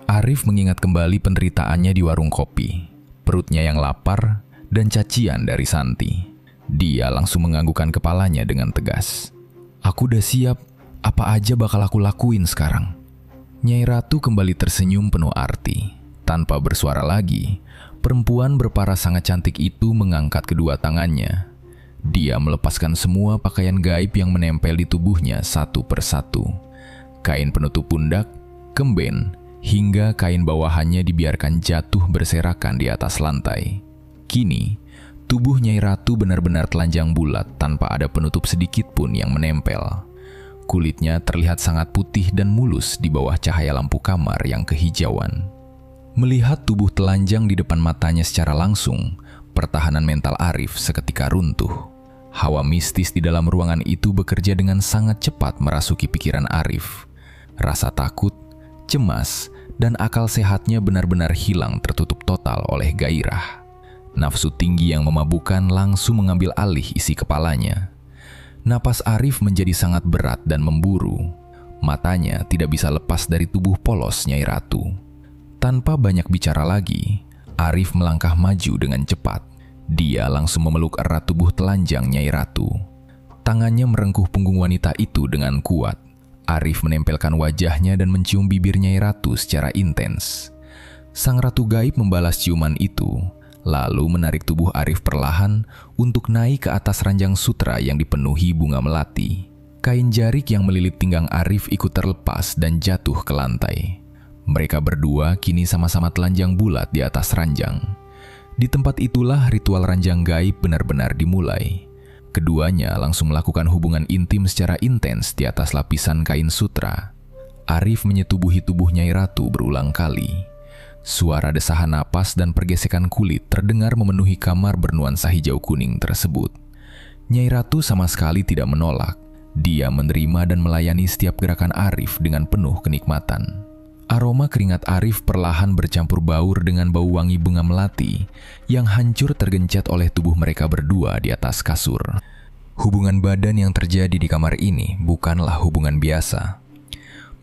Arif mengingat kembali penderitaannya di warung kopi. Perutnya yang lapar dan cacian dari Santi. Dia langsung menganggukkan kepalanya dengan tegas. Aku udah siap, apa aja bakal aku lakuin sekarang. Nyai Ratu kembali tersenyum penuh arti. Tanpa bersuara lagi, perempuan berparas sangat cantik itu mengangkat kedua tangannya. Dia melepaskan semua pakaian gaib yang menempel di tubuhnya satu persatu. Kain penutup pundak, kemben, hingga kain bawahannya dibiarkan jatuh berserakan di atas lantai. Kini, tubuh Nyai Ratu benar-benar telanjang bulat tanpa ada penutup sedikit pun yang menempel. Kulitnya terlihat sangat putih dan mulus di bawah cahaya lampu kamar yang kehijauan. Melihat tubuh telanjang di depan matanya secara langsung, pertahanan mental Arif seketika runtuh. Hawa mistis di dalam ruangan itu bekerja dengan sangat cepat merasuki pikiran Arif. Rasa takut, cemas, dan akal sehatnya benar-benar hilang tertutup total oleh gairah. Nafsu tinggi yang memabukkan langsung mengambil alih isi kepalanya. Napas Arif menjadi sangat berat dan memburu. Matanya tidak bisa lepas dari tubuh polos Nyai Ratu. Tanpa banyak bicara lagi, Arif melangkah maju dengan cepat. Dia langsung memeluk erat tubuh telanjang Nyai Ratu. Tangannya merengkuh punggung wanita itu dengan kuat. Arif menempelkan wajahnya dan mencium bibir Nyai Ratu secara intens. Sang Ratu Gaib membalas ciuman itu, lalu menarik tubuh Arif perlahan untuk naik ke atas ranjang sutra yang dipenuhi bunga melati. Kain jarik yang melilit pinggang Arif ikut terlepas dan jatuh ke lantai. Mereka berdua kini sama-sama telanjang bulat di atas ranjang. Di tempat itulah ritual ranjang gaib benar-benar dimulai. Keduanya langsung melakukan hubungan intim secara intens di atas lapisan kain sutra. Arif menyetubuhi tubuh Nyai Ratu berulang kali. Suara desahan napas dan pergesekan kulit terdengar memenuhi kamar bernuansa hijau kuning tersebut. Nyai Ratu sama sekali tidak menolak. Dia menerima dan melayani setiap gerakan Arif dengan penuh kenikmatan. Aroma keringat Arif perlahan bercampur baur dengan bau wangi bunga melati yang hancur tergencet oleh tubuh mereka berdua di atas kasur. Hubungan badan yang terjadi di kamar ini bukanlah hubungan biasa.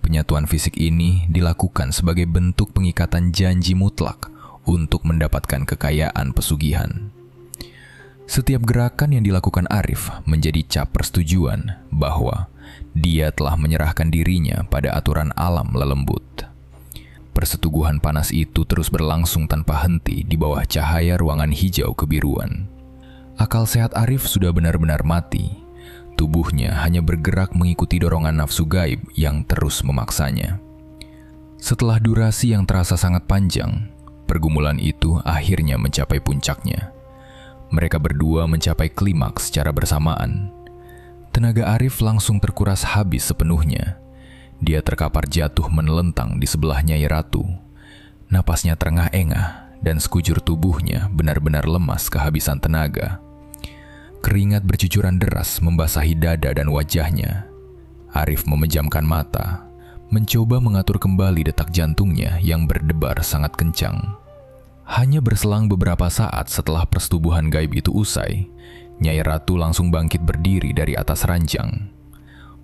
Penyatuan fisik ini dilakukan sebagai bentuk pengikatan janji mutlak untuk mendapatkan kekayaan pesugihan. Setiap gerakan yang dilakukan Arif menjadi cap persetujuan bahwa dia telah menyerahkan dirinya pada aturan alam lelembut. Persetubuhan panas itu terus berlangsung tanpa henti di bawah cahaya ruangan hijau kebiruan. Akal sehat Arif sudah benar-benar mati. Tubuhnya hanya bergerak mengikuti dorongan nafsu gaib yang terus memaksanya. Setelah durasi yang terasa sangat panjang, pergumulan itu akhirnya mencapai puncaknya. Mereka berdua mencapai klimaks secara bersamaan. Tenaga Arif langsung terkuras habis sepenuhnya. Dia terkapar jatuh menelentang di sebelah Nyai Ratu. Napasnya terengah-engah dan sekujur tubuhnya benar-benar lemas kehabisan tenaga. Keringat bercucuran deras membasahi dada dan wajahnya. Arif memejamkan mata, mencoba mengatur kembali detak jantungnya yang berdebar sangat kencang. Hanya berselang beberapa saat setelah persetubuhan gaib itu usai, Nyai Ratu langsung bangkit berdiri dari atas ranjang.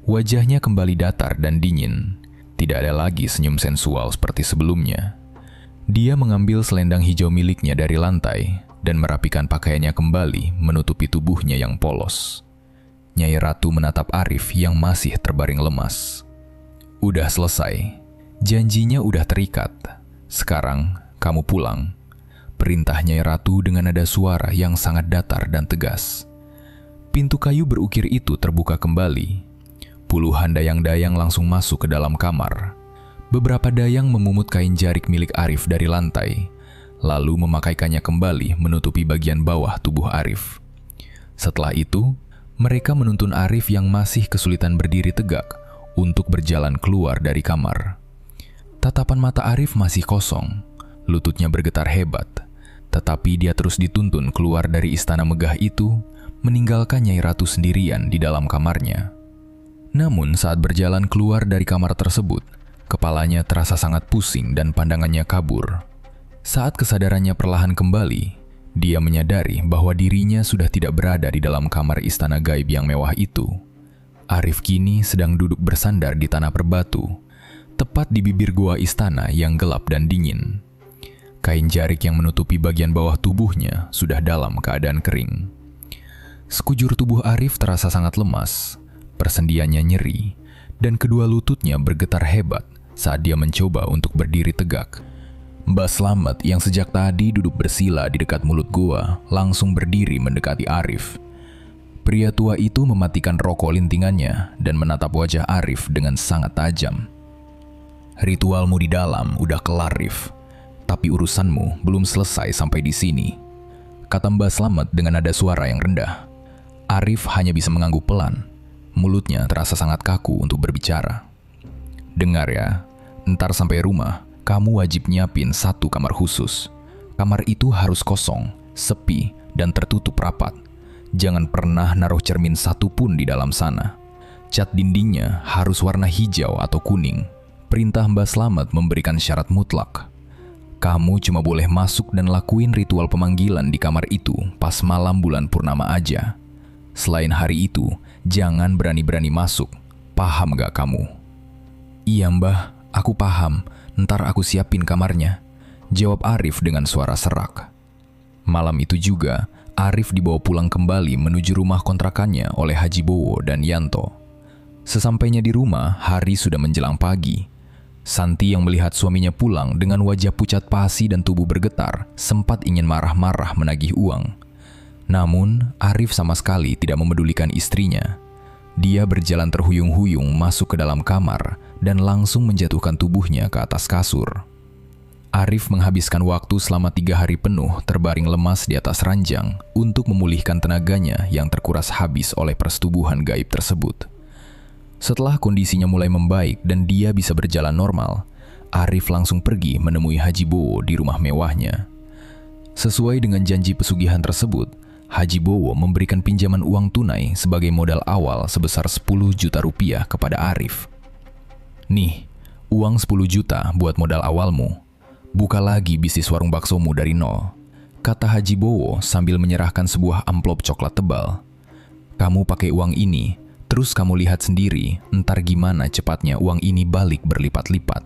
Wajahnya kembali datar dan dingin. Tidak ada lagi senyum sensual seperti sebelumnya. Dia mengambil selendang hijau miliknya dari lantai dan merapikan pakaiannya kembali menutupi tubuhnya yang polos. Nyai Ratu menatap Arif yang masih terbaring lemas. Udah selesai. Janjinya udah terikat. Sekarang kamu pulang. Perintah Nyai Ratu dengan nada suara yang sangat datar dan tegas. Pintu kayu berukir itu terbuka kembali. Puluhan dayang-dayang langsung masuk ke dalam kamar. Beberapa dayang memumut kain jarik milik Arif dari lantai, lalu memakaikannya kembali menutupi bagian bawah tubuh Arif. Setelah itu, mereka menuntun Arif yang masih kesulitan berdiri tegak untuk berjalan keluar dari kamar. Tatapan mata Arif masih kosong, lututnya bergetar hebat, tetapi dia terus dituntun keluar dari istana megah itu, meninggalkan Nyai Ratu sendirian di dalam kamarnya. Namun saat berjalan keluar dari kamar tersebut, kepalanya terasa sangat pusing dan pandangannya kabur. Saat kesadarannya perlahan kembali, dia menyadari bahwa dirinya sudah tidak berada di dalam kamar istana gaib yang mewah itu. Arif kini sedang duduk bersandar di tanah berbatu, tepat di bibir gua istana yang gelap dan dingin. Kain jarik yang menutupi bagian bawah tubuhnya sudah dalam keadaan kering. Sekujur tubuh Arif terasa sangat lemas, persendiannya nyeri, dan kedua lututnya bergetar hebat saat dia mencoba untuk berdiri tegak. Mbah Slamet yang sejak tadi duduk bersila di dekat mulut gua langsung berdiri mendekati Arif. Pria tua itu mematikan rokok lintingannya dan menatap wajah Arif dengan sangat tajam. "Ritualmu di dalam udah kelar, Rif. Tapi urusanmu belum selesai sampai di sini," kata Mbah Slamet dengan nada suara yang rendah. Arif hanya bisa mengangguk pelan. Mulutnya terasa sangat kaku untuk berbicara. "Dengar ya, ntar sampai rumah, kamu wajib nyiapin satu kamar khusus. Kamar itu harus kosong, sepi, dan tertutup rapat. Jangan pernah naruh cermin satu pun di dalam sana. Cat dindingnya harus warna hijau atau kuning." Perintah Mbah Slamet memberikan syarat mutlak. Kamu cuma boleh masuk dan lakuin ritual pemanggilan di kamar itu pas malam bulan purnama aja. Selain hari itu, jangan berani-berani masuk. Paham gak kamu? "Iya Mbah, aku paham. Ntar aku siapin kamarnya," jawab Arif dengan suara serak. Malam itu juga, Arif dibawa pulang kembali menuju rumah kontrakannya oleh Haji Bowo dan Yanto. Sesampainya di rumah, hari sudah menjelang pagi. Santi yang melihat suaminya pulang dengan wajah pucat pasi dan tubuh bergetar, sempat ingin marah-marah menagih uang. Namun, Arif sama sekali tidak memedulikan istrinya. Dia berjalan terhuyung-huyung masuk ke dalam kamar dan langsung menjatuhkan tubuhnya ke atas kasur. Arif menghabiskan waktu selama 3 hari penuh terbaring lemas di atas ranjang untuk memulihkan tenaganya yang terkuras habis oleh persetubuhan gaib tersebut. Setelah kondisinya mulai membaik dan dia bisa berjalan normal, Arif langsung pergi menemui Haji Bowo di rumah mewahnya. Sesuai dengan janji pesugihan tersebut, Haji Bowo memberikan pinjaman uang tunai sebagai modal awal sebesar 10 juta rupiah kepada Arif. "Nih, uang 10 juta buat modal awalmu. Buka lagi bisnis warung baksomu dari nol," kata Haji Bowo sambil menyerahkan sebuah amplop coklat tebal. "Kamu pakai uang ini, terus kamu lihat sendiri ntar gimana cepatnya uang ini balik berlipat-lipat."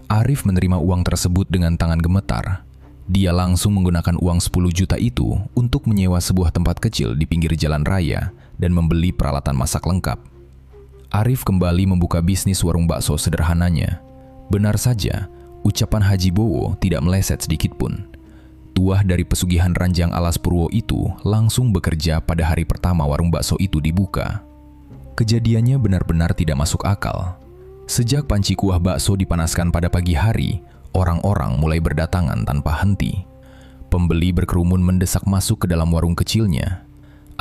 Arif menerima uang tersebut dengan tangan gemetar. Dia langsung menggunakan uang 10 juta itu untuk menyewa sebuah tempat kecil di pinggir jalan raya dan membeli peralatan masak lengkap. Arif kembali membuka bisnis warung bakso sederhananya. Benar saja, ucapan Haji Bowo tidak meleset sedikit pun. Tuah dari pesugihan Ranjang Alas Purwo itu langsung bekerja pada hari pertama warung bakso itu dibuka. Kejadiannya benar-benar tidak masuk akal. Sejak panci kuah bakso dipanaskan pada pagi hari, orang-orang mulai berdatangan tanpa henti. Pembeli berkerumun mendesak masuk ke dalam warung kecilnya.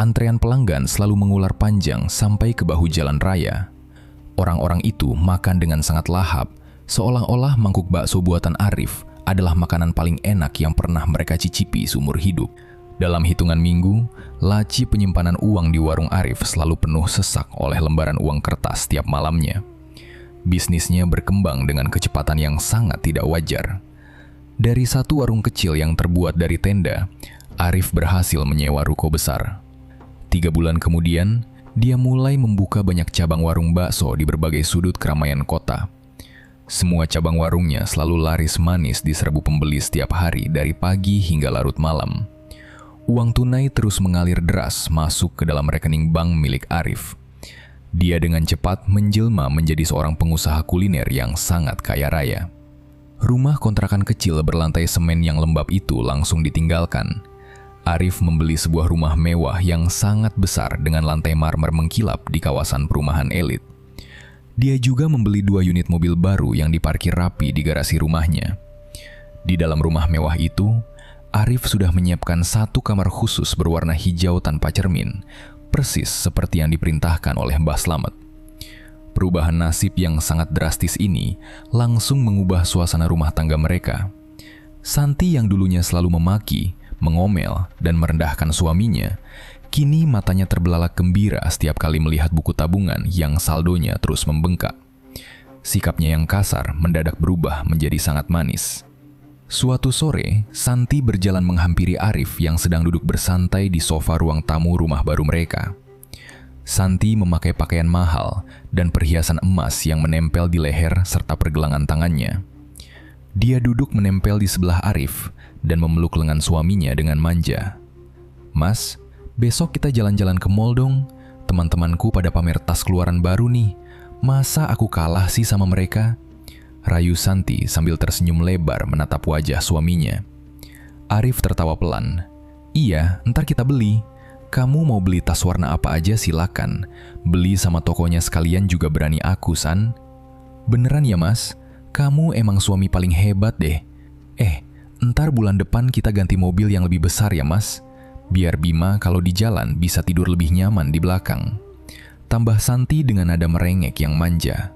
Antrean pelanggan selalu mengular panjang sampai ke bahu jalan raya. Orang-orang itu makan dengan sangat lahap, seolah-olah mangkuk bakso buatan Arif adalah makanan paling enak yang pernah mereka cicipi seumur hidup. Dalam hitungan minggu, laci penyimpanan uang di warung Arif selalu penuh sesak oleh lembaran uang kertas setiap malamnya. Bisnisnya berkembang dengan kecepatan yang sangat tidak wajar. Dari satu warung kecil yang terbuat dari tenda, Arif berhasil menyewa ruko besar. 3 bulan kemudian, dia mulai membuka banyak cabang warung bakso di berbagai sudut keramaian kota. Semua cabang warungnya selalu laris manis diserbu pembeli setiap hari dari pagi hingga larut malam. Uang tunai terus mengalir deras masuk ke dalam rekening bank milik Arif. Dia dengan cepat menjelma menjadi seorang pengusaha kuliner yang sangat kaya raya. Rumah kontrakan kecil berlantai semen yang lembab itu langsung ditinggalkan. Arif membeli sebuah rumah mewah yang sangat besar dengan lantai marmer mengkilap di kawasan perumahan elit. Dia juga membeli 2 unit mobil baru yang diparkir rapi di garasi rumahnya. Di dalam rumah mewah itu, Arif sudah menyiapkan 1 kamar khusus berwarna hijau tanpa cermin, persis seperti yang diperintahkan oleh Mbah Slamet. Perubahan nasib yang sangat drastis ini langsung mengubah suasana rumah tangga mereka. Santi yang dulunya selalu memaki, mengomel, dan merendahkan suaminya, kini matanya terbelalak gembira setiap kali melihat buku tabungan yang saldonya terus membengkak. Sikapnya yang kasar mendadak berubah menjadi sangat manis. Suatu sore, Santi berjalan menghampiri Arif yang sedang duduk bersantai di sofa ruang tamu rumah baru mereka. Santi memakai pakaian mahal dan perhiasan emas yang menempel di leher serta pergelangan tangannya. Dia duduk menempel di sebelah Arif dan memeluk lengan suaminya dengan manja. "Mas, besok kita jalan-jalan ke mall dong. Teman-temanku pada pamer tas keluaran baru nih. Masa aku kalah sih sama mereka?" Rayu Santi sambil tersenyum lebar menatap wajah suaminya. Arif tertawa pelan. "Iya, ntar kita beli. Kamu mau beli tas warna apa aja silakan. Beli sama tokonya sekalian juga berani aku, San." "Beneran ya, Mas? Kamu emang suami paling hebat deh. Ntar bulan depan kita ganti mobil yang lebih besar ya, Mas. Biar Bima kalau di jalan bisa tidur lebih nyaman di belakang." Tambah Santi dengan nada merengek yang manja.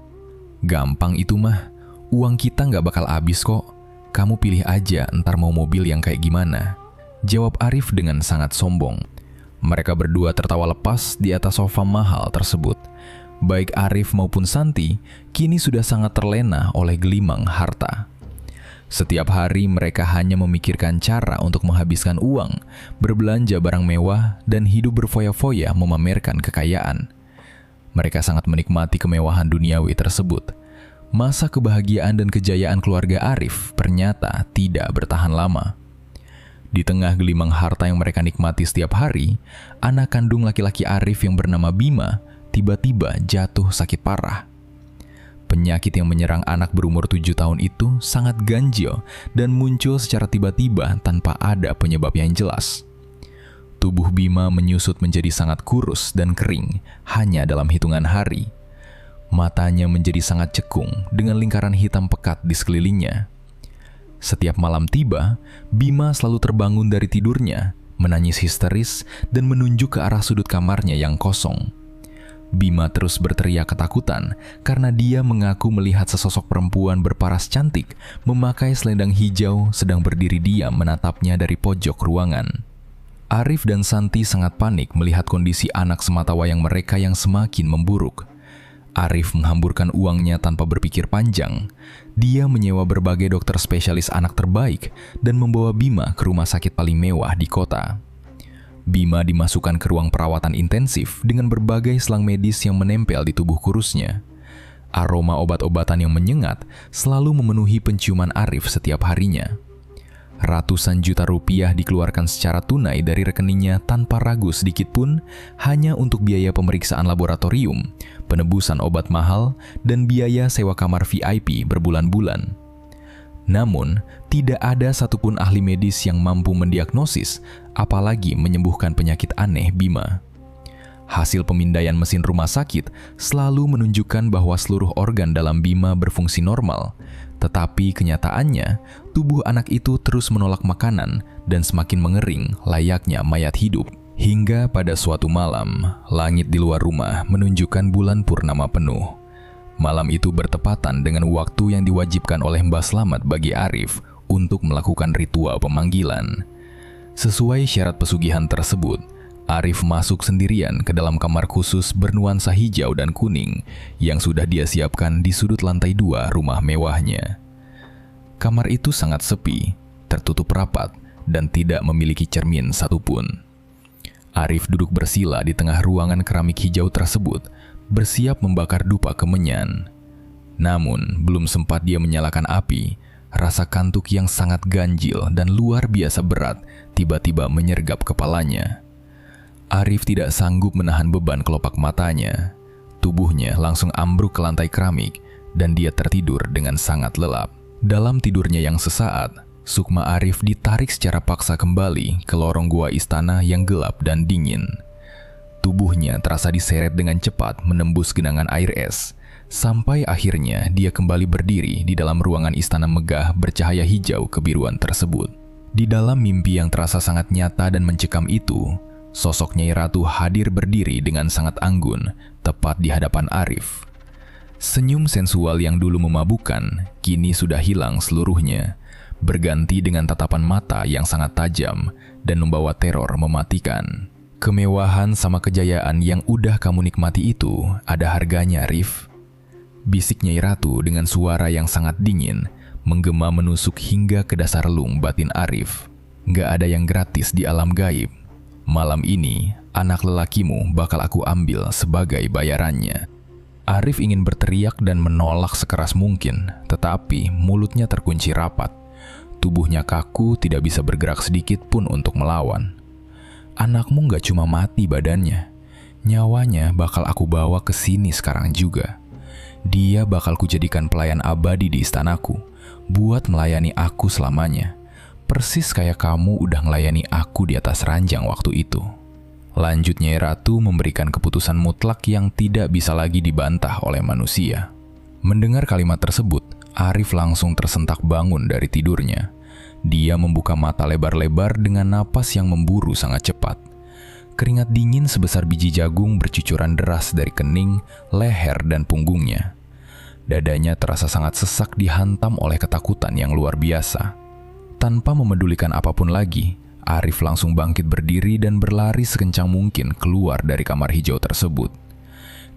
"Gampang itu mah. Uang kita nggak bakal habis kok. Kamu pilih aja ntar mau mobil yang kayak gimana," jawab Arif dengan sangat sombong. Mereka berdua tertawa lepas di atas sofa mahal tersebut. Baik Arif maupun Santi kini sudah sangat terlena oleh gelimang harta. Setiap hari mereka hanya memikirkan cara untuk menghabiskan uang, berbelanja barang mewah, dan hidup berfoya-foya memamerkan kekayaan. Mereka sangat menikmati kemewahan duniawi tersebut. Masa kebahagiaan dan kejayaan keluarga Arif ternyata tidak bertahan lama. Di tengah gelimang harta yang mereka nikmati setiap hari, anak kandung laki-laki Arif yang bernama Bima tiba-tiba jatuh sakit parah. Penyakit yang menyerang anak berumur 7 tahun itu sangat ganjil dan muncul secara tiba-tiba tanpa ada penyebab yang jelas. Tubuh Bima menyusut menjadi sangat kurus dan kering hanya dalam hitungan hari. Matanya menjadi sangat cekung dengan lingkaran hitam pekat di sekelilingnya. Setiap malam tiba, Bima selalu terbangun dari tidurnya, menangis histeris dan menunjuk ke arah sudut kamarnya yang kosong. Bima terus berteriak ketakutan karena dia mengaku melihat sesosok perempuan berparas cantik memakai selendang hijau sedang berdiri diam menatapnya dari pojok ruangan. Arif dan Santi sangat panik melihat kondisi anak sematawayang mereka yang semakin memburuk. Arif menghamburkan uangnya tanpa berpikir panjang. Dia menyewa berbagai dokter spesialis anak terbaik dan membawa Bima ke rumah sakit paling mewah di kota. Bima dimasukkan ke ruang perawatan intensif dengan berbagai selang medis yang menempel di tubuh kurusnya. Aroma obat-obatan yang menyengat selalu memenuhi penciuman Arif setiap harinya. Ratusan juta rupiah dikeluarkan secara tunai dari rekeningnya tanpa ragu sedikit pun hanya untuk biaya pemeriksaan laboratorium, penebusan obat mahal, dan biaya sewa kamar VIP berbulan-bulan. Namun, tidak ada satupun ahli medis yang mampu mendiagnosis, apalagi menyembuhkan penyakit aneh Bima. Hasil pemindaian mesin rumah sakit selalu menunjukkan bahwa seluruh organ dalam Bima berfungsi normal, tetapi kenyataannya, tubuh anak itu terus menolak makanan dan semakin mengering layaknya mayat hidup. Hingga pada suatu malam, langit di luar rumah menunjukkan bulan purnama penuh. Malam itu bertepatan dengan waktu yang diwajibkan oleh Mbah Slamet bagi Arif untuk melakukan ritual pemanggilan. Sesuai syarat pesugihan tersebut, Arif masuk sendirian ke dalam kamar khusus bernuansa hijau dan kuning yang sudah dia siapkan di sudut lantai 2 rumah mewahnya. Kamar itu sangat sepi, tertutup rapat, dan tidak memiliki cermin satupun. Arif duduk bersila di tengah ruangan keramik hijau tersebut, bersiap membakar dupa kemenyan. Namun, belum sempat dia menyalakan api, rasa kantuk yang sangat ganjil dan luar biasa berat tiba-tiba menyergap kepalanya. Arif tidak sanggup menahan beban kelopak matanya. Tubuhnya langsung ambruk ke lantai keramik dan dia tertidur dengan sangat lelap. Dalam tidurnya yang sesaat, Sukma Arif ditarik secara paksa kembali ke lorong gua istana yang gelap dan dingin. Tubuhnya terasa diseret dengan cepat menembus genangan air es, sampai akhirnya dia kembali berdiri di dalam ruangan istana megah bercahaya hijau kebiruan tersebut. Di dalam mimpi yang terasa sangat nyata dan mencekam itu, sosok Nyai Ratu hadir berdiri dengan sangat anggun, tepat di hadapan Arif. Senyum sensual yang dulu memabukkan, kini sudah hilang seluruhnya, berganti dengan tatapan mata yang sangat tajam dan membawa teror mematikan. Kemewahan sama kejayaan yang udah kamu nikmati itu ada harganya, Arif. Bisik Nyai Ratu dengan suara yang sangat dingin, menggema menusuk hingga ke dasar relung batin Arif. Gak ada yang gratis di alam gaib. Malam ini, anak lelakimu bakal aku ambil sebagai bayarannya. Arif ingin berteriak dan menolak sekeras mungkin, tetapi mulutnya terkunci rapat. Tubuhnya kaku, tidak bisa bergerak sedikit pun untuk melawan. Anakmu gak cuma mati badannya, nyawanya bakal aku bawa ke sini sekarang juga. Dia bakal kujadikan pelayan abadi di istanaku, buat melayani aku selamanya. Persis kayak kamu udah melayani aku di atas ranjang waktu itu. Lanjut Nyai Ratu memberikan keputusan mutlak yang tidak bisa lagi dibantah oleh manusia. Mendengar kalimat tersebut, Arif langsung tersentak bangun dari tidurnya. Dia membuka mata lebar-lebar dengan napas yang memburu sangat cepat. Keringat dingin sebesar biji jagung bercucuran deras dari kening, leher, dan punggungnya. Dadanya terasa sangat sesak dihantam oleh ketakutan yang luar biasa. Tanpa memedulikan apapun lagi, Arif langsung bangkit berdiri dan berlari sekencang mungkin keluar dari kamar hijau tersebut.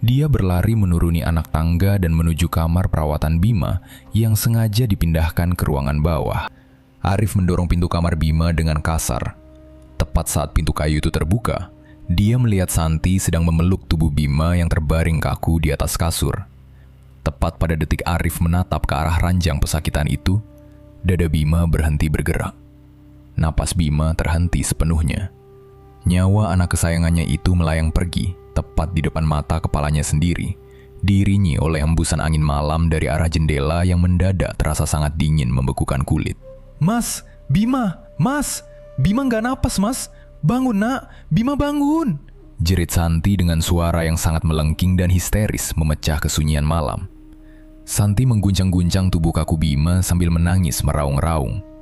Dia berlari menuruni anak tangga dan menuju kamar perawatan Bima yang sengaja dipindahkan ke ruangan bawah. Arif mendorong pintu kamar Bima dengan kasar. Tepat saat pintu kayu itu terbuka, dia melihat Santi sedang memeluk tubuh Bima yang terbaring kaku di atas kasur. Tepat pada detik Arif menatap ke arah ranjang pesakitan itu, dada Bima berhenti bergerak. Napas Bima terhenti sepenuhnya. Nyawa anak kesayangannya itu melayang pergi, tepat di depan mata kepalanya sendiri, diiringi oleh embusan angin malam dari arah jendela yang mendadak terasa sangat dingin membekukan kulit. Mas, Bima, Mas, Bima nggak napas, Mas. Bangun, Nak, Bima bangun. Jerit Santi dengan suara yang sangat melengking dan histeris memecah kesunyian malam. Santi mengguncang-guncang tubuh kaku Bima sambil menangis meraung-raung.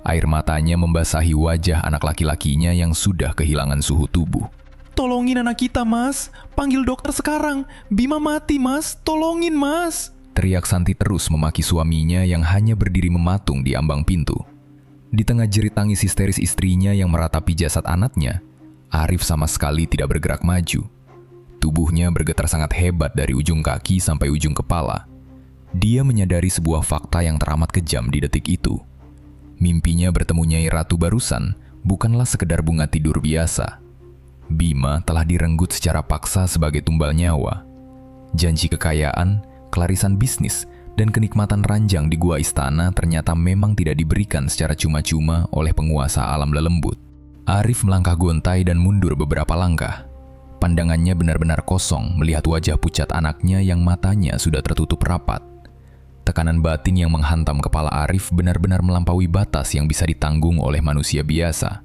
Air matanya membasahi wajah anak laki-lakinya yang sudah kehilangan suhu tubuh. Tolongin anak kita, Mas. Panggil dokter sekarang. Bima mati, Mas. Tolongin, Mas. Teriak Santi terus memaki suaminya yang hanya berdiri mematung di ambang pintu. Di tengah jerit tangis histeris istrinya yang meratapi jasad anaknya, Arif sama sekali tidak bergerak maju. Tubuhnya bergetar sangat hebat dari ujung kaki sampai ujung kepala. Dia menyadari sebuah fakta yang teramat kejam di detik itu. Mimpinya bertemu Nyai Ratu barusan bukanlah sekedar bunga tidur biasa. Bima telah direnggut secara paksa sebagai tumbal nyawa. Janji kekayaan, kelarisan bisnis, dan kenikmatan ranjang di gua istana ternyata memang tidak diberikan secara cuma-cuma oleh penguasa alam lelembut. Arif melangkah gontai dan mundur beberapa langkah. Pandangannya benar-benar kosong melihat wajah pucat anaknya yang matanya sudah tertutup rapat. Tekanan batin yang menghantam kepala Arif benar-benar melampaui batas yang bisa ditanggung oleh manusia biasa.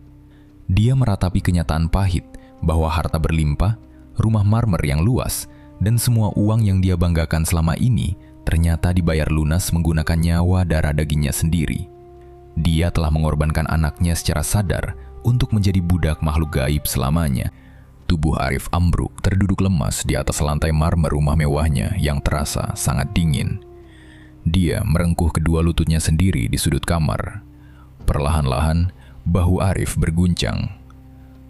Dia meratapi kenyataan pahit bahwa harta berlimpah, rumah marmer yang luas, dan semua uang yang dia banggakan selama ini ternyata dibayar lunas menggunakan nyawa darah dagingnya sendiri. Dia telah mengorbankan anaknya secara sadar untuk menjadi budak makhluk gaib selamanya. Tubuh Arif ambruk terduduk lemas di atas lantai marmer rumah mewahnya yang terasa sangat dingin. Dia merengkuh kedua lututnya sendiri di sudut kamar. Perlahan-lahan, bahu Arif berguncang.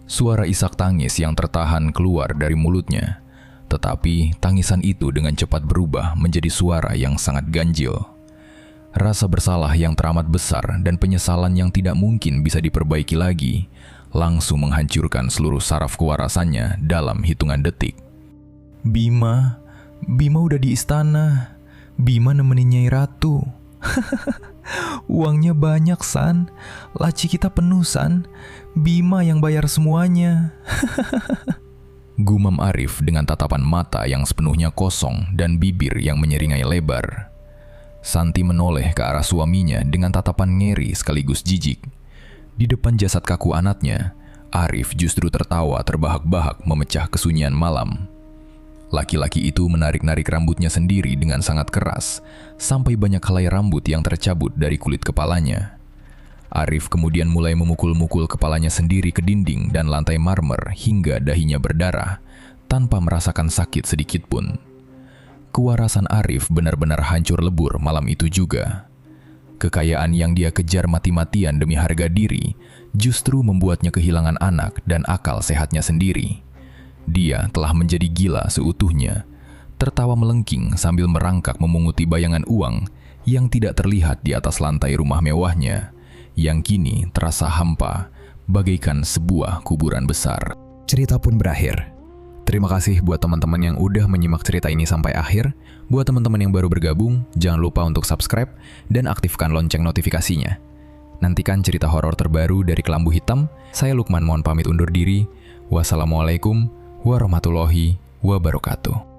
Suara isak tangis yang tertahan keluar dari mulutnya. Tetapi tangisan itu dengan cepat berubah menjadi suara yang sangat ganjil. Rasa bersalah yang teramat besar dan penyesalan yang tidak mungkin bisa diperbaiki lagi langsung menghancurkan seluruh saraf kewarasannya dalam hitungan detik. Bima udah di istana. Bima nemenin Nyai Ratu. Uangnya banyak, San. Laci kita penuh, San. Bima yang bayar semuanya. Gumam Arif dengan tatapan mata yang sepenuhnya kosong dan bibir yang menyeringai lebar. Santi menoleh ke arah suaminya dengan tatapan ngeri sekaligus jijik. Di depan jasad kaku anaknya, Arif justru tertawa terbahak-bahak memecah kesunyian malam. Laki-laki itu menarik-narik rambutnya sendiri dengan sangat keras, sampai banyak helai rambut yang tercabut dari kulit kepalanya. Arif kemudian mulai memukul-mukul kepalanya sendiri ke dinding dan lantai marmer hingga dahinya berdarah, tanpa merasakan sakit sedikit pun. kewarasan Arif benar-benar hancur lebur malam itu juga. Kekayaan yang dia kejar mati-matian demi harga diri justru membuatnya kehilangan anak dan akal sehatnya sendiri. Dia telah menjadi gila seutuhnya, tertawa melengking sambil merangkak memunguti bayangan uang yang tidak terlihat di atas lantai rumah mewahnya, yang kini terasa hampa, bagaikan sebuah kuburan besar. Cerita pun berakhir. Terima kasih buat teman-teman yang udah menyimak cerita ini sampai akhir. Buat teman-teman yang baru bergabung, jangan lupa untuk subscribe dan aktifkan lonceng notifikasinya. Nantikan cerita horor terbaru dari Kelambu Hitam. Saya Lukman mohon pamit undur diri. Wassalamualaikum warahmatullahi wabarakatuh.